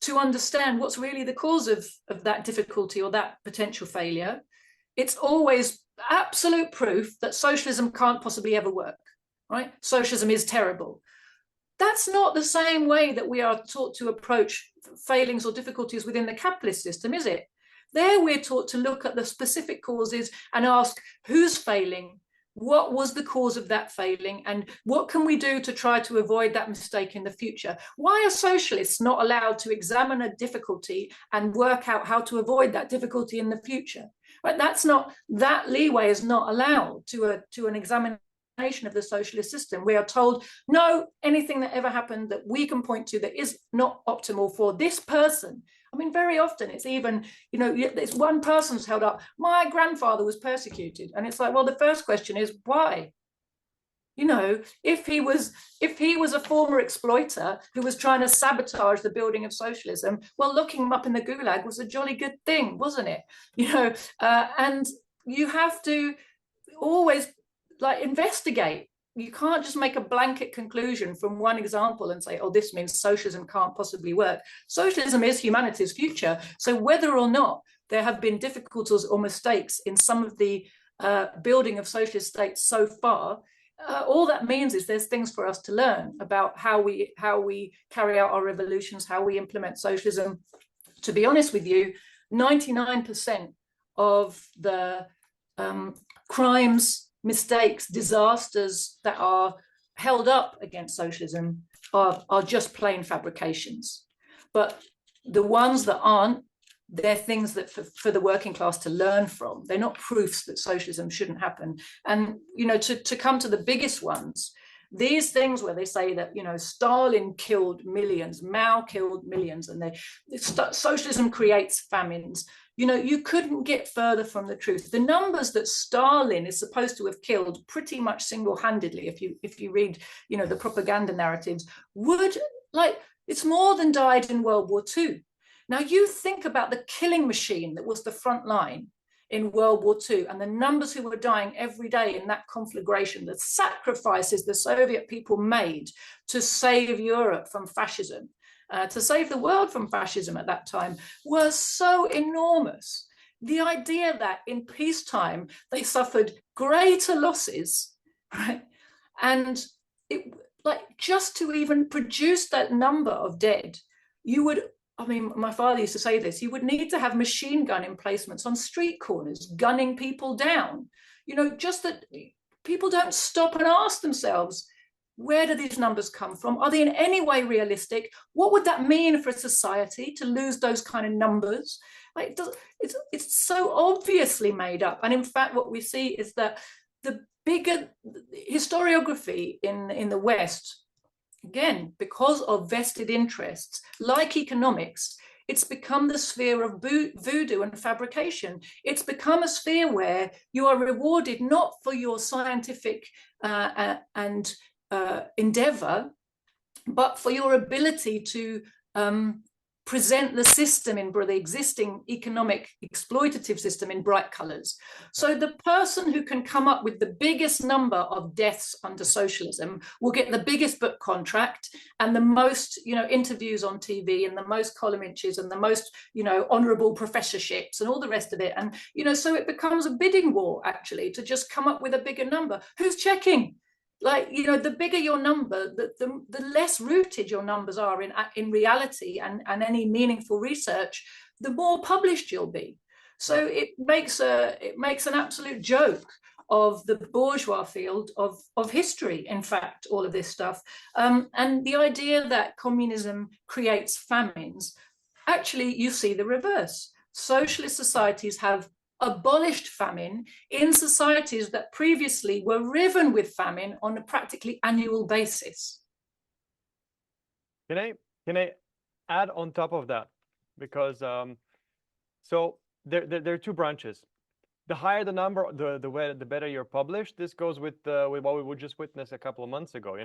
to understand what's really the cause of that difficulty or that potential failure. It's always absolute proof that socialism can't possibly ever work, right? Socialism is terrible. That's not the same way that we are taught to approach failings or difficulties within the capitalist system, is it? There we're taught to look at the specific causes and ask who's failing, what was the cause of that failing, and what can we do to try to avoid that mistake in the future? Why are socialists not allowed to examine a difficulty and work out how to avoid that difficulty in the future? Right? That's not, that leeway is not allowed to an examination of the socialist system. We are told, no, anything that ever happened that we can point to that is not optimal for this person. I mean, very often it's even, you know, it's one person's held up, my grandfather was persecuted. And it's like, well, the first question is why? You know, if he was a former exploiter who was trying to sabotage the building of socialism, well, locking him up in the gulag was a jolly good thing, wasn't it? You know, and you have to always like investigate. You can't just make a blanket conclusion from one example and say, oh, this means socialism can't possibly work. Socialism is humanity's future. So whether or not there have been difficulties or mistakes in some of the building of socialist states so far, all that means is there's things for us to learn about how we carry out our revolutions, how we implement socialism. To be honest with you, 99% of the crimes, mistakes, disasters that are held up against socialism are just plain fabrications. But the ones that aren't, they're things that for the working class to learn from. They're not proofs that socialism shouldn't happen. And, you know, to come to the biggest ones, these things where they say that, you know, Stalin killed millions, Mao killed millions, and socialism creates famines. You know, you couldn't get further from the truth. The numbers that Stalin is supposed to have killed pretty much single-handedly, if you read, you know, the propaganda narratives, would, like, it's more than died in World War II. Now you think about the killing machine that was the front line in World War II and the numbers who were dying every day in that conflagration, the sacrifices the Soviet people made to save Europe from fascism, to save the world from fascism at that time, was so enormous. The idea that in peacetime they suffered greater losses, right? And it, like, just to even produce that number of dead, you would, I mean, my father used to say this, you would need to have machine gun emplacements on street corners, gunning people down. You know, just that people don't stop and ask themselves, where do these numbers come from? Are they in any way realistic? What would that mean for a society to lose those kind of numbers? Like, it's so obviously made up. And in fact, what we see is that the bigger historiography in the West, again, because of vested interests, like economics, it's become the sphere of voodoo and fabrication. It's become a sphere where you are rewarded not for your scientific endeavor, but for your ability to present the system the existing economic exploitative system in bright colors. So the person who can come up with the biggest number of deaths under socialism will get the biggest book contract and the most, interviews on TV and the most column inches and the most, honorable professorships and all the rest of it. And, so it becomes a bidding war, actually, to just come up with a bigger number. Who's checking? Like, the bigger your number, the less rooted your numbers are in reality and any meaningful research, the more published you'll be. So it makes an absolute joke of the bourgeois field of history, in fact, all of this stuff. And the idea that communism creates famines, actually, you see the reverse. Socialist societies have abolished famine in societies that previously were riven with famine on a practically annual basis. Can I add on top of that? Because so there are two branches. The higher the number, the better you're published. This goes with what we would just witness a couple of months ago.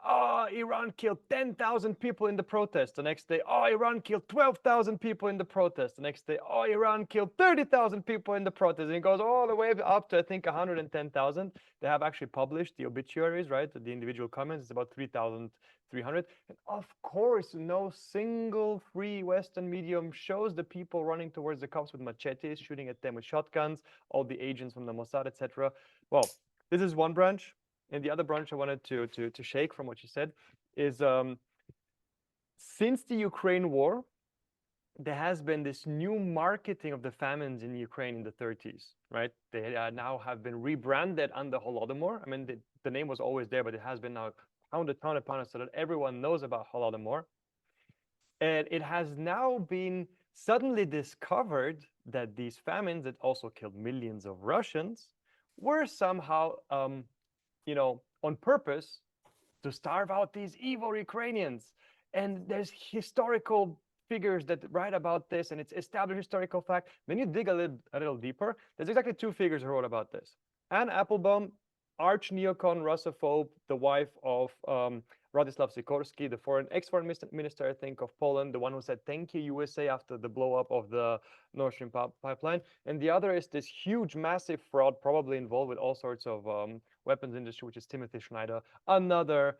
Oh, Iran killed 10,000 people in the protest. The next day, oh, Iran killed 12,000 people in the protest. The next day, oh, Iran killed 30,000 people in the protest. And it goes all the way up to, I think, 110,000. They have actually published the obituaries, right? The individual comments is about 3,300. And of course, no single free Western medium shows the people running towards the cops with machetes, shooting at them with shotguns, all the agents from the Mossad, etc. Well, this is one branch. And the other branch I wanted to shake from what you said is since the Ukraine war, there has been this new marketing of the famines in Ukraine in the 30s, right? They now have been rebranded under Holodomor. I mean, the name was always there, but it has been now pounded upon us so that everyone knows about Holodomor. And it has now been suddenly discovered that these famines that also killed millions of Russians were somehow on purpose to starve out these evil Ukrainians. And there's historical figures that write about this, and it's established historical fact. Then you dig a little deeper. There's exactly two figures who wrote about this. Anne Applebaum, arch neocon Russophobe, the wife of Radzislav Sikorski, the ex-foreign minister, I think, of Poland, the one who said thank you USA after the blow up of the Nord Stream pipeline. And the other is this huge, massive fraud, probably involved with all sorts of weapons industry, which is Timothy Schneider, another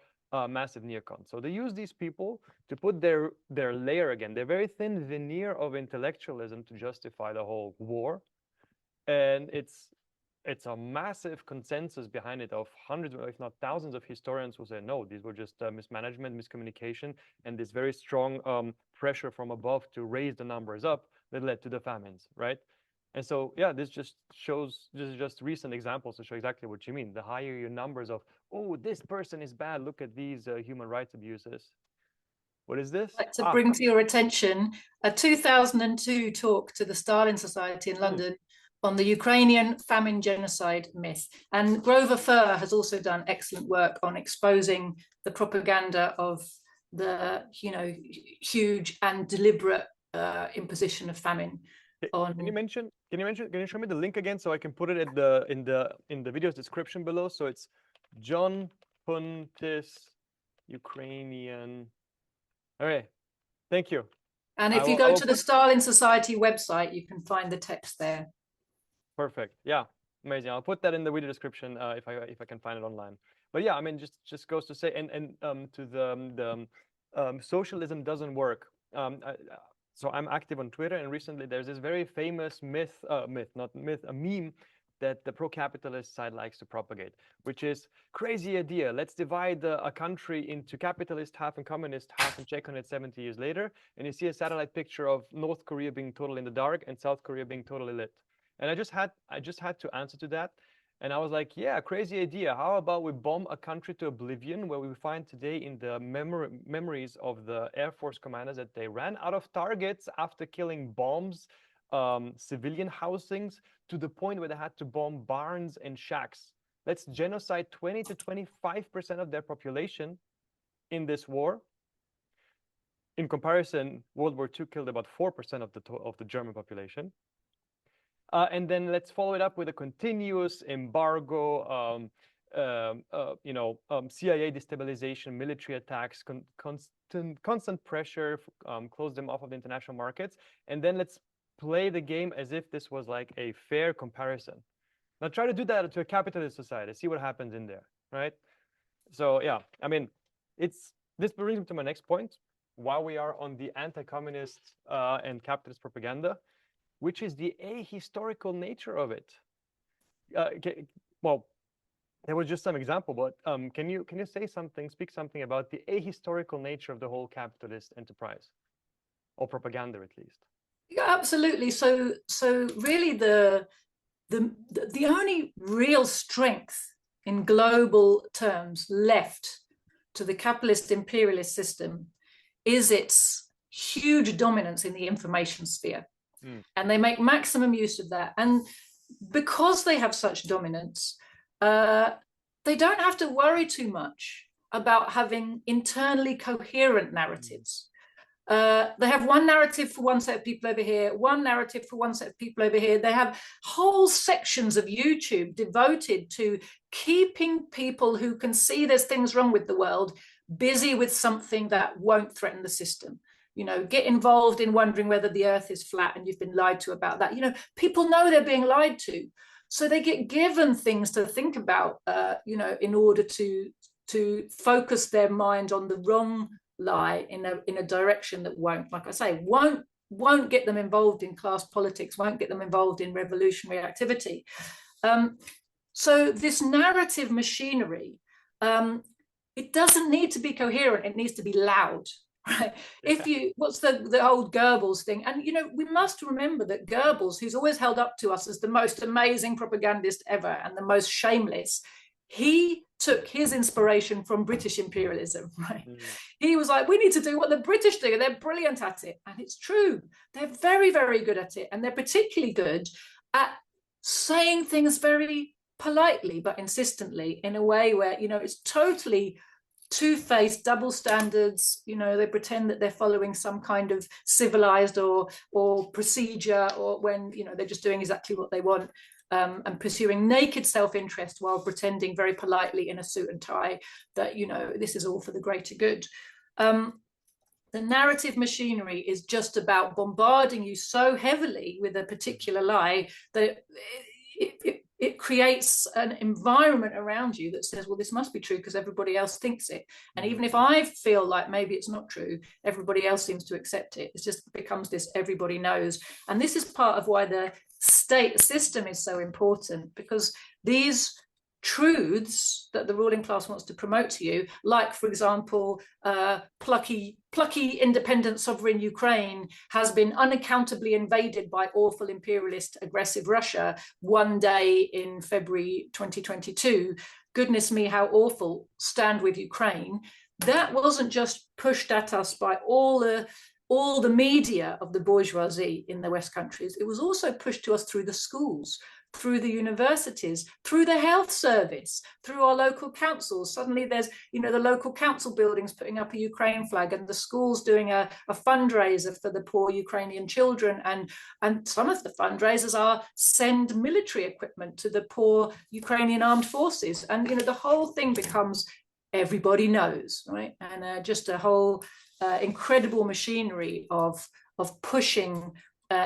massive neocon. So they use these people to put their layer again, their very thin veneer of intellectualism to justify the whole war. And it's a massive consensus behind it of hundreds, if not thousands, of historians who say, no, these were just mismanagement, miscommunication, and this very strong pressure from above to raise the numbers up that led to the famines, right? And so, yeah, this is just recent examples to show exactly what you mean. The higher your numbers of, oh, this person is bad, look at these human rights abuses. What is this? I'd like to bring to your attention a 2002 talk to the Stalin Society in London on the Ukrainian famine genocide myth. And Grover Furr has also done excellent work on exposing the propaganda of the, huge and deliberate imposition of famine. Can you show me the link again so I can put it at in the video's description below? So it's John Puntis, Ukrainian. All right, thank you. And if you go to the Stalin Society website, you can find the text there. Perfect. Yeah, amazing. I'll put that in the video description if I can find it online. But yeah, I mean, just goes to say, and to the socialism doesn't work. So I'm active on Twitter, and recently there's this very famous a meme that the pro-capitalist side likes to propagate, which is crazy idea. Let's divide a country into capitalist half and communist half and check on it 70 years later. And you see a satellite picture of North Korea being totally in the dark and South Korea being totally lit. And I just had to answer to that. And I was like, yeah, crazy idea. How about we bomb a country to oblivion, where we find today in the memories of the Air Force commanders that they ran out of targets after killing bombs, civilian housings, to the point where they had to bomb barns and shacks. Let's genocide 20 to 25% of their population in this war. In comparison, World War II killed about 4% of the German population. And then let's follow it up with a continuous embargo, CIA destabilization, military attacks, constant pressure, close them off of the international markets, and then let's play the game as if this was like a fair comparison. Now try to do that to a capitalist society, see what happens in there, right? So yeah, I mean, this brings me to my next point, while we are on the anti-communist and capitalist propaganda, which is the ahistorical nature of it. Well, there was just some example, but can you speak something about the ahistorical nature of the whole capitalist enterprise, or propaganda at least? Yeah, absolutely. So really the only real strength in global terms left to the capitalist imperialist system is its huge dominance in the information sphere. And they make maximum use of that. And because they have such dominance, they don't have to worry too much about having internally coherent narratives. They have one narrative for one set of people over here, one narrative for one set of people over here. They have whole sections of YouTube devoted to keeping people who can see there's things wrong with the world busy with something that won't threaten the system. You know, get involved in wondering whether the earth is flat and you've been lied to about that. You know, people know they're being lied to. So they get given things to think about, in order to focus their mind on the wrong lie in a direction that won't, like I say, won't get them involved in class politics, won't get them involved in revolutionary activity. So this narrative machinery, it doesn't need to be coherent, it needs to be loud. Right. What's the old Goebbels thing? And, we must remember that Goebbels, who's always held up to us as the most amazing propagandist ever and the most shameless, he took his inspiration from British imperialism, right? He was like, we need to do what the British do. They're brilliant at it. And it's true. They're very, very good at it. And they're particularly good at saying things very politely, but insistently, in a way where, it's totally two-faced, double standards. They pretend that they're following some kind of civilized or procedure, or when they're just doing exactly what they want, and pursuing naked self-interest while pretending very politely in a suit and tie that this is all for the greater good. The narrative machinery is just about bombarding you so heavily with a particular lie that it creates an environment around you that says, well, this must be true because everybody else thinks it. And even if I feel like maybe it's not true, everybody else seems to accept it. It just becomes this everybody knows. And this is part of why the state system is so important, because these truths that the ruling class wants to promote to you, like, for example, plucky independent sovereign Ukraine has been unaccountably invaded by awful imperialist aggressive Russia one day in February 2022. Goodness me, how awful, stand with Ukraine. That wasn't just pushed at us by all the media of the bourgeoisie in the West countries. It was also pushed to us through the schools, through the universities, through the health service, through our local councils. Suddenly there's, the local council buildings putting up a Ukraine flag, and the schools doing a fundraiser for the poor Ukrainian children. And some of the fundraisers are send military equipment to the poor Ukrainian armed forces. And, the whole thing becomes everybody knows, right? And just a whole incredible machinery of pushing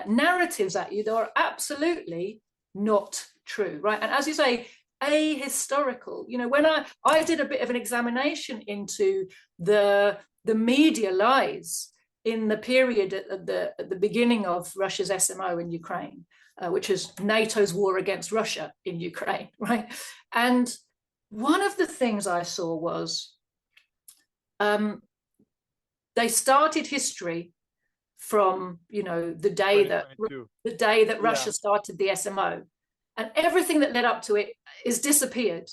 narratives at you that are absolutely not true, right? And as you say, ahistorical. When I did a bit of an examination into the media lies in the period at the beginning of Russia's SMO in Ukraine, which is NATO's war against Russia in Ukraine, right? And one of the things I saw was they started history from the day that Russia started the SMO, and everything that led up to it is disappeared,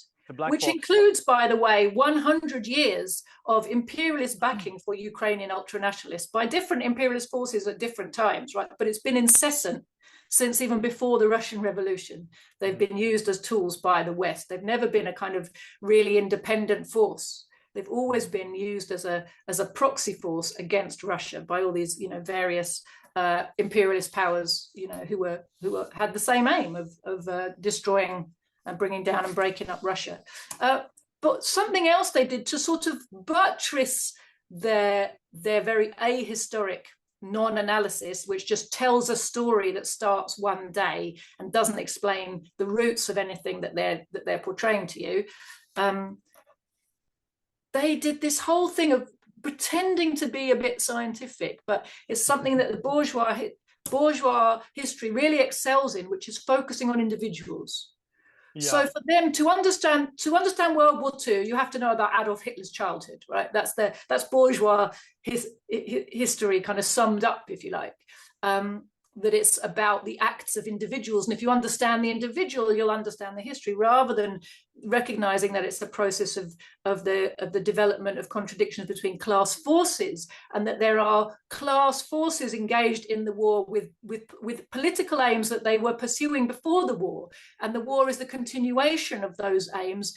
which includes, by the way, 100 years of imperialist backing for Ukrainian ultranationalists by different imperialist forces at different times, right? But it's been incessant since even before the Russian Revolution. They've been used as tools by the West. They've never been a kind of really independent force. They've always been used as a proxy force against Russia by all these, various imperialist powers, who had the same aim of destroying and bringing down and breaking up Russia. But something else they did to sort of buttress their very ahistoric non-analysis, which just tells a story that starts one day and doesn't explain the roots of anything that they're portraying to you. They did this whole thing of pretending to be a bit scientific, but it's something that the bourgeois history really excels in, which is focusing on individuals. Yeah. So for them to understand World War II, you have to know about Adolf Hitler's childhood, right? That's bourgeois history kind of summed up, if you like. That it's about the acts of individuals, and if you understand the individual, you'll understand the history, rather than recognizing that it's a process of the development of contradictions between class forces, and that there are class forces engaged in the war with political aims that they were pursuing before the war, and the war is the continuation of those aims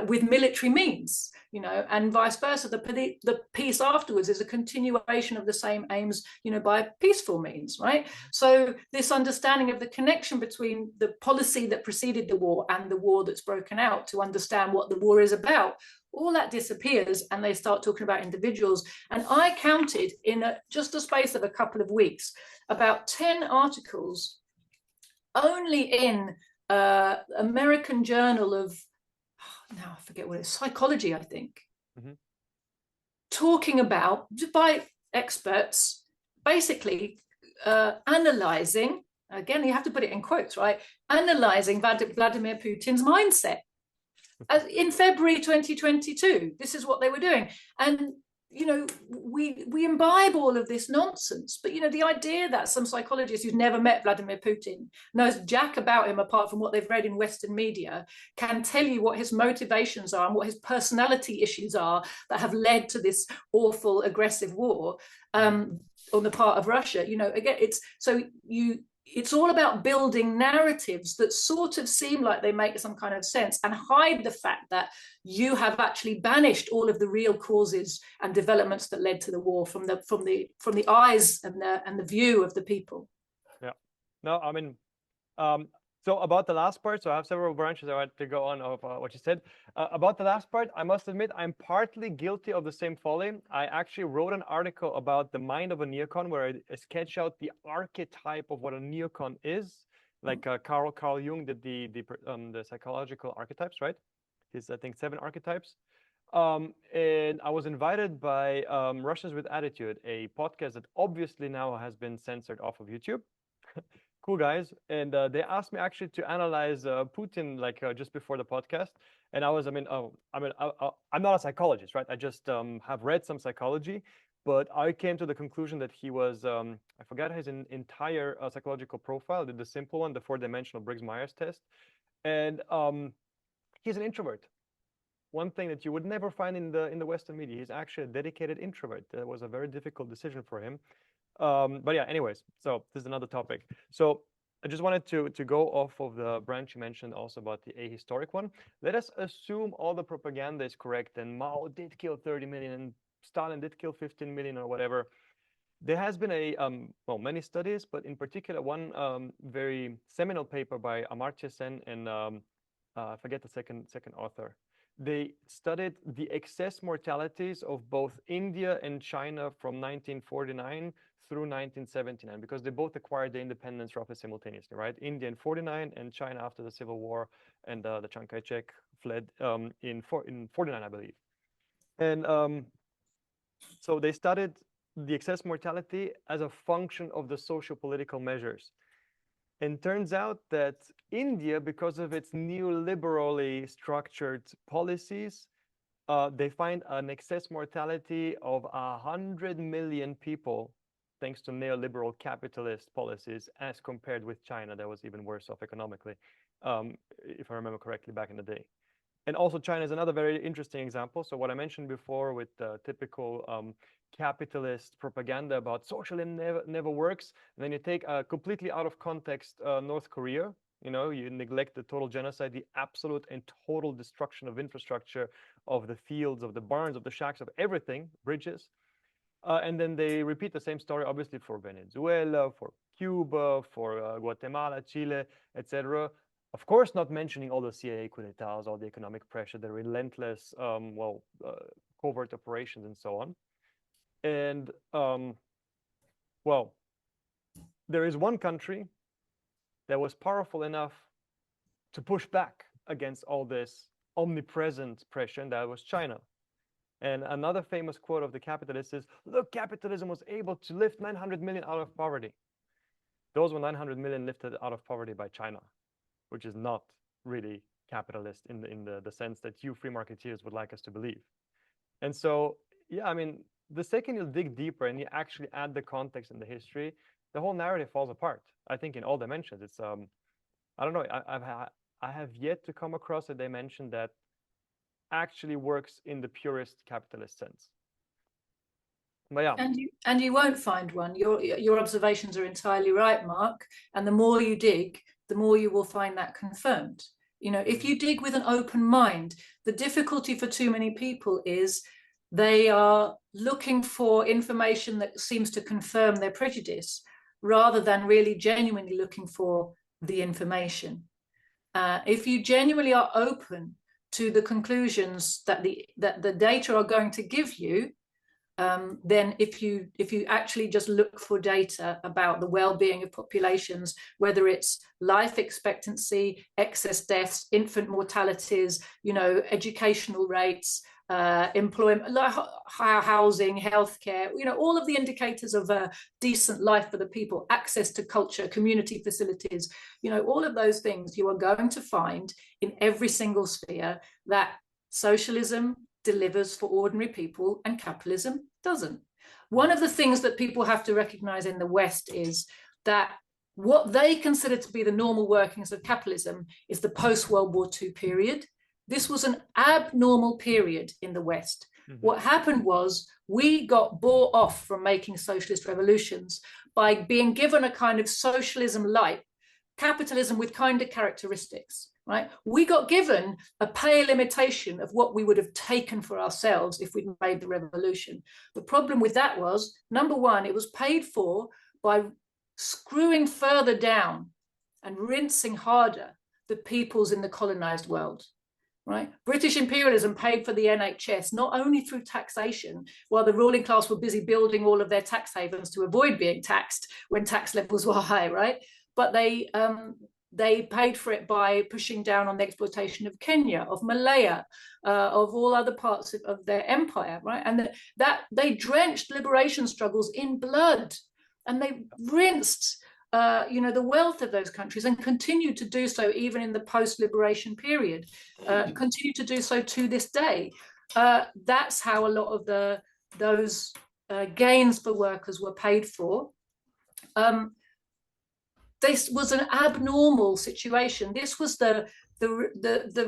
with military means, you know, and vice versa. The peace afterwards is a continuation of the same aims, you know, by peaceful means, right? So this understanding of the connection between the policy that preceded the war and the war that's broken out, to understand what the war is about, all that disappears, and they start talking about individuals. And I counted in just a space of a couple of weeks about 10 articles only in American Journal of, now I forget what it is, Psychology, I think, talking about, by experts, basically analyzing, again, you have to put it in quotes, right? Analyzing Vladimir Putin's mindset. In February 2022, this is what they were doing. And, you know, we imbibe all of this nonsense. But, you know, the idea that some psychologist who's never met Vladimir Putin, knows jack about him apart from what they've read in Western media, can tell you what his motivations are and what his personality issues are that have led to this awful, aggressive war on the part of Russia. You know, again, it's all about building narratives that sort of seem like they make some kind of sense and hide the fact that you have actually banished all of the real causes and developments that led to the war from the eyes and the view of the people. Yeah. No, I mean, so about the last part, so I have several branches I want to go on of what you said. About the last part, I must admit I'm partly guilty of the same folly. I actually wrote an article about the mind of a neocon, where I sketch out the archetype of what a neocon is. Like Carl Jung did the psychological archetypes, right? His, I think, 7 archetypes. And I was invited by Russians with Attitude, a podcast that obviously now has been censored off of YouTube. Cool guys, and they asked me actually to analyze Putin, like just before the podcast, and I'm not a psychologist, right? I just have read some psychology, but I came to the conclusion that he was I forgot his entire psychological profile, the simple one, the 4-dimensional Briggs-Myers test, and he's an introvert. One thing that you would never find in the Western media. He's actually a dedicated introvert. That was a very difficult decision for him. But yeah, anyways, so this is another topic. So I just wanted to go off of the branch you mentioned also about the ahistoric one. Let us assume all the propaganda is correct and Mao did kill 30 million and Stalin did kill 15 million or whatever. There has been many studies, but in particular one very seminal paper by Amartya Sen and I forget the second author. They studied the excess mortalities of both India and China from 1949 through 1979, because they both acquired the independence roughly simultaneously, right? India in 49 and China after the Civil War, and the Chiang Kai-shek fled in 49, I believe. And so they studied the excess mortality as a function of the socio-political measures. And turns out that India, because of its neoliberally structured policies, they find an excess mortality of 100 million people thanks to neoliberal capitalist policies, as compared with China, that was even worse off economically, if I remember correctly, back in the day. And also China is another very interesting example. So what I mentioned before with the typical capitalist propaganda about socialism never works, and then you take completely out of context North Korea, you know, you neglect the total genocide, the absolute and total destruction of infrastructure, of the fields, of the barns, of the shacks, of everything, bridges. And then they repeat the same story, obviously, for Venezuela, for Cuba, for Guatemala, Chile, etc. Of course, not mentioning all the CIA coup d'etats, all the economic pressure, the relentless, covert operations, and so on. And well, there is one country that was powerful enough to push back against all this omnipresent pressure, and that was China. And another famous quote of the capitalist is, look, capitalism was able to lift 900 million out of poverty. Those were 900 million lifted out of poverty by China, which is not really capitalist in the sense that you free marketeers would like us to believe. And so, yeah, I mean, the second you dig deeper and you actually add the context and the history, the whole narrative falls apart. I think in all dimensions. It's I don't know. I have yet to come across a dimension that actually works in the purest capitalist sense. But yeah. And you won't find one. Your observations are entirely right, Mark. And the more you dig, the more you will find that confirmed. You know, if you dig with an open mind, the difficulty for too many people is they are looking for information that seems to confirm their prejudice rather than really genuinely looking for the information. If you genuinely are open to the conclusions that the data are going to give you, then if you actually just look for data about the well-being of populations, whether it's life expectancy, excess deaths, infant mortalities, you know, educational rates, employment, housing, healthcare, you know, all of the indicators of a decent life for the people, access to culture, community facilities, you know, all of those things, you are going to find in every single sphere that socialism delivers for ordinary people and capitalism doesn't. One of the things that people have to recognize in the West is that what they consider to be the normal workings of capitalism is the post-World War II period. This was an abnormal period in the West. Mm-hmm. What happened was we got bought off from making socialist revolutions by being given a kind of socialism-like capitalism with kind of characteristics. Right? We got given a pale imitation of what we would have taken for ourselves if we'd made the revolution. The problem with that was, number one, it was paid for by screwing further down and rinsing harder the peoples in the colonized world. Right? British imperialism paid for the NHS not only through taxation, while the ruling class were busy building all of their tax havens to avoid being taxed when tax levels were high, right? But they paid for it by pushing down on the exploitation of Kenya, of Malaya, of all other parts of their empire, right? And that they drenched liberation struggles in blood, and they rinsed, the wealth of those countries, and continued to do so even in the post-liberation period. Continue to do so to this day. That's how a lot of those gains for workers were paid for. This was an abnormal situation. This was the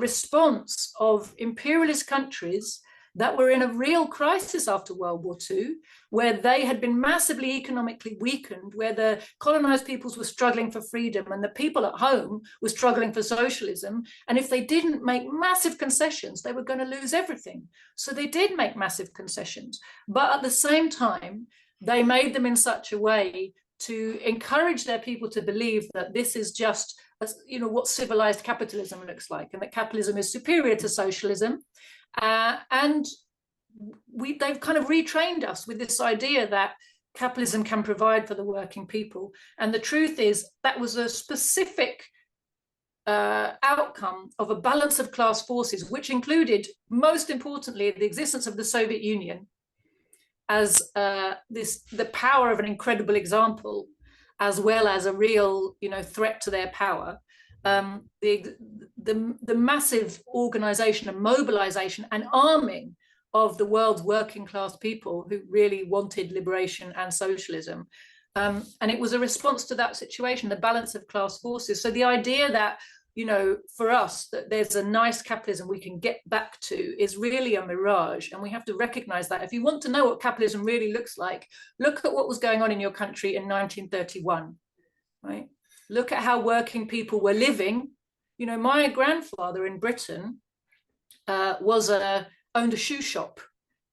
response of imperialist countries that were in a real crisis after World War II, where they had been massively economically weakened, where the colonized peoples were struggling for freedom and the people at home were struggling for socialism. And if they didn't make massive concessions, they were going to lose everything. So they did make massive concessions. But at the same time, they made them in such a way to encourage their people to believe that this is just, what civilized capitalism looks like, and that capitalism is superior to socialism. And they've kind of retrained us with this idea that capitalism can provide for the working people. And the truth is that was a specific outcome of a balance of class forces, which included, most importantly, the existence of the Soviet Union as the power of an incredible example, as well as a real, threat to their power. The massive organization and mobilization and arming of the world's working class people who really wanted liberation and socialism. And it was a response to that situation, the balance of class forces. So the idea that, for us, that there's a nice capitalism we can get back to is really a mirage. And we have to recognize that. If you want to know what capitalism really looks like, look at what was going on in your country in 1931, right? Look at how working people were living. My grandfather in Britain owned a shoe shop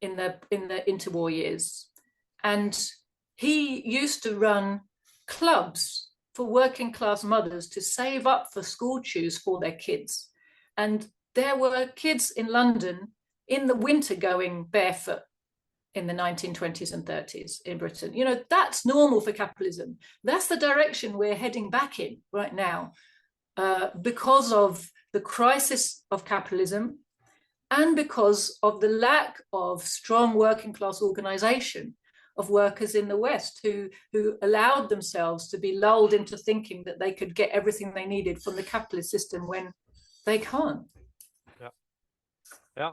in the interwar years. And he used to run clubs for working class mothers to save up for school shoes for their kids. And there were kids in London in the winter going barefoot in the 1920s and 30s in Britain. You know, that's normal for capitalism. That's the direction we're heading back in right now, because of the crisis of capitalism and because of the lack of strong working class organization of workers in the West who allowed themselves to be lulled into thinking that they could get everything they needed from the capitalist system when they can't. Yeah,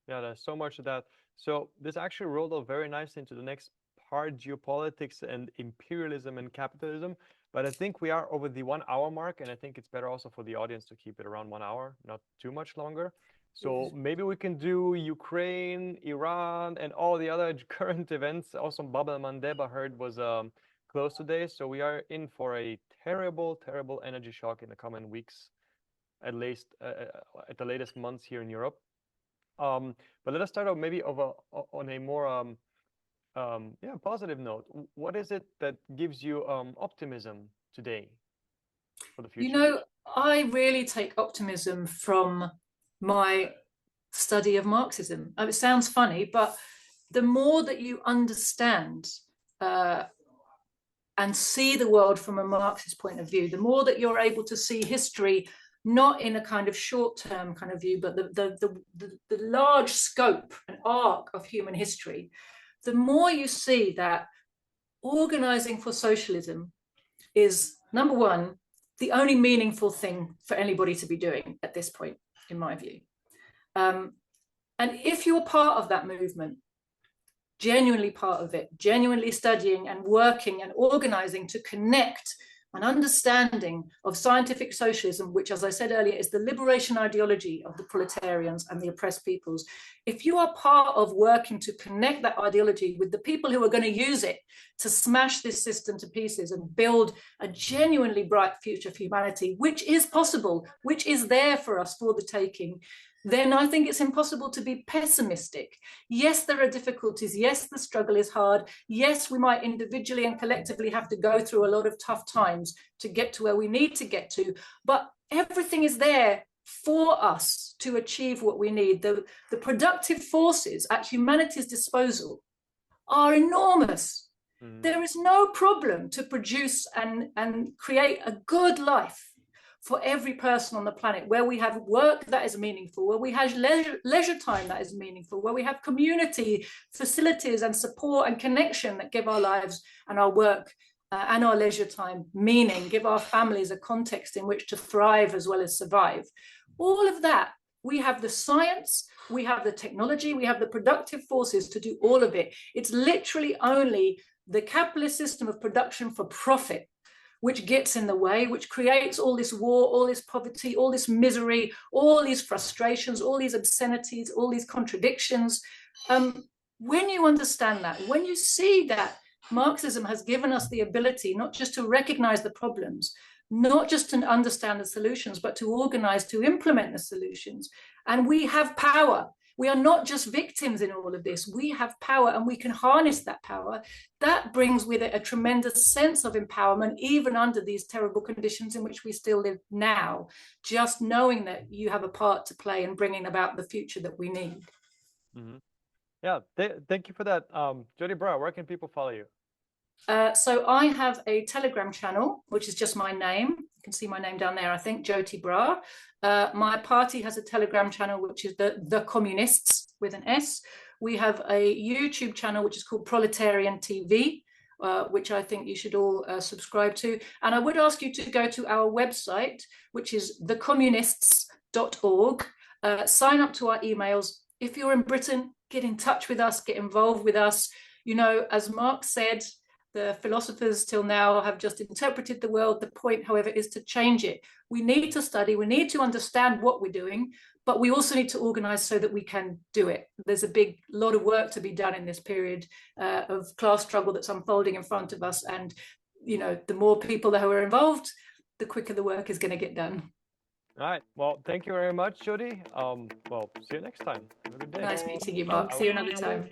there's so much of that. So this actually rolled out very nicely into the next part, geopolitics and imperialism and capitalism. But I think we are over the 1 hour mark, and I think it's better also for the audience to keep it around 1 hour, not too much longer. So maybe we can do Ukraine, Iran, and all the other current events. Also, Bab el-Mandeb, I heard, was closed today. So we are in for a terrible, terrible energy shock in the coming weeks, at least at the latest months here in Europe. But let us start out maybe on a more positive note. What is it that gives you optimism today for the future? You know, I really take optimism from my study of Marxism. It sounds funny, but the more that you understand and see the world from a Marxist point of view, the more that you're able to see history not in a kind of short-term kind of view, but the large scope and arc of human history, the more you see that organizing for socialism is, number one, the only meaningful thing for anybody to be doing at this point, in my view. And if you're part of that movement, genuinely part of it, genuinely studying and working and organizing to connect an understanding of scientific socialism, which, as I said earlier, is the liberation ideology of the proletarians and the oppressed peoples. If you are part of working to connect that ideology with the people who are going to use it to smash this system to pieces and build a genuinely bright future for humanity, which is possible, which is there for us for the taking, then I think it's impossible to be pessimistic. Yes, there are difficulties. Yes, the struggle is hard. Yes, we might individually and collectively have to go through a lot of tough times to get to where we need to get to, but everything is there for us to achieve what we need. The productive forces at humanity's disposal are enormous. There is no problem to produce and create a good life for every person on the planet, where we have work that is meaningful, where we have leisure time that is meaningful, where we have community, facilities and support and connection that give our lives and our work and our leisure time meaning, give our families a context in which to thrive as well as survive. All of that, we have the science, we have the technology, we have the productive forces to do all of it. It's literally only the capitalist system of production for profit which gets in the way, which creates all this war, all this poverty, all this misery, all these frustrations, all these obscenities, all these contradictions. When you understand that, when you see that Marxism has given us the ability not just to recognize the problems, not just to understand the solutions, but to organize, to implement the solutions. And we have power. We are not just victims in all of this. We have power and we can harness that power. That brings with it a tremendous sense of empowerment, even under these terrible conditions in which we still live now, just knowing that you have a part to play in bringing about the future that we need. Mm-hmm. Yeah, thank you for that. Joti Brar, where can people follow you? So I have a Telegram channel, which is just my name. You can see my name down there, I think, Joti Brar. My party has a Telegram channel, which is the Communists with an S. We have a YouTube channel, which is called Proletarian TV, which I think you should all subscribe to. And I would ask you to go to our website, which is thecommunists.org. Sign up to our emails. If you're in Britain, get in touch with us, get involved with us. You know, as Marx said, the philosophers till now have just interpreted the world. The point, however, is to change it. We need to study, we need to understand what we're doing, but we also need to organize so that we can do it. There's a lot of work to be done in this period of class struggle that's unfolding in front of us. And, you know, the more people that are involved, the quicker the work is going to get done. All right. Well, thank you very much, Joti. Well, see you next time. Have a good day. Nice meeting you, Mark. See you another time.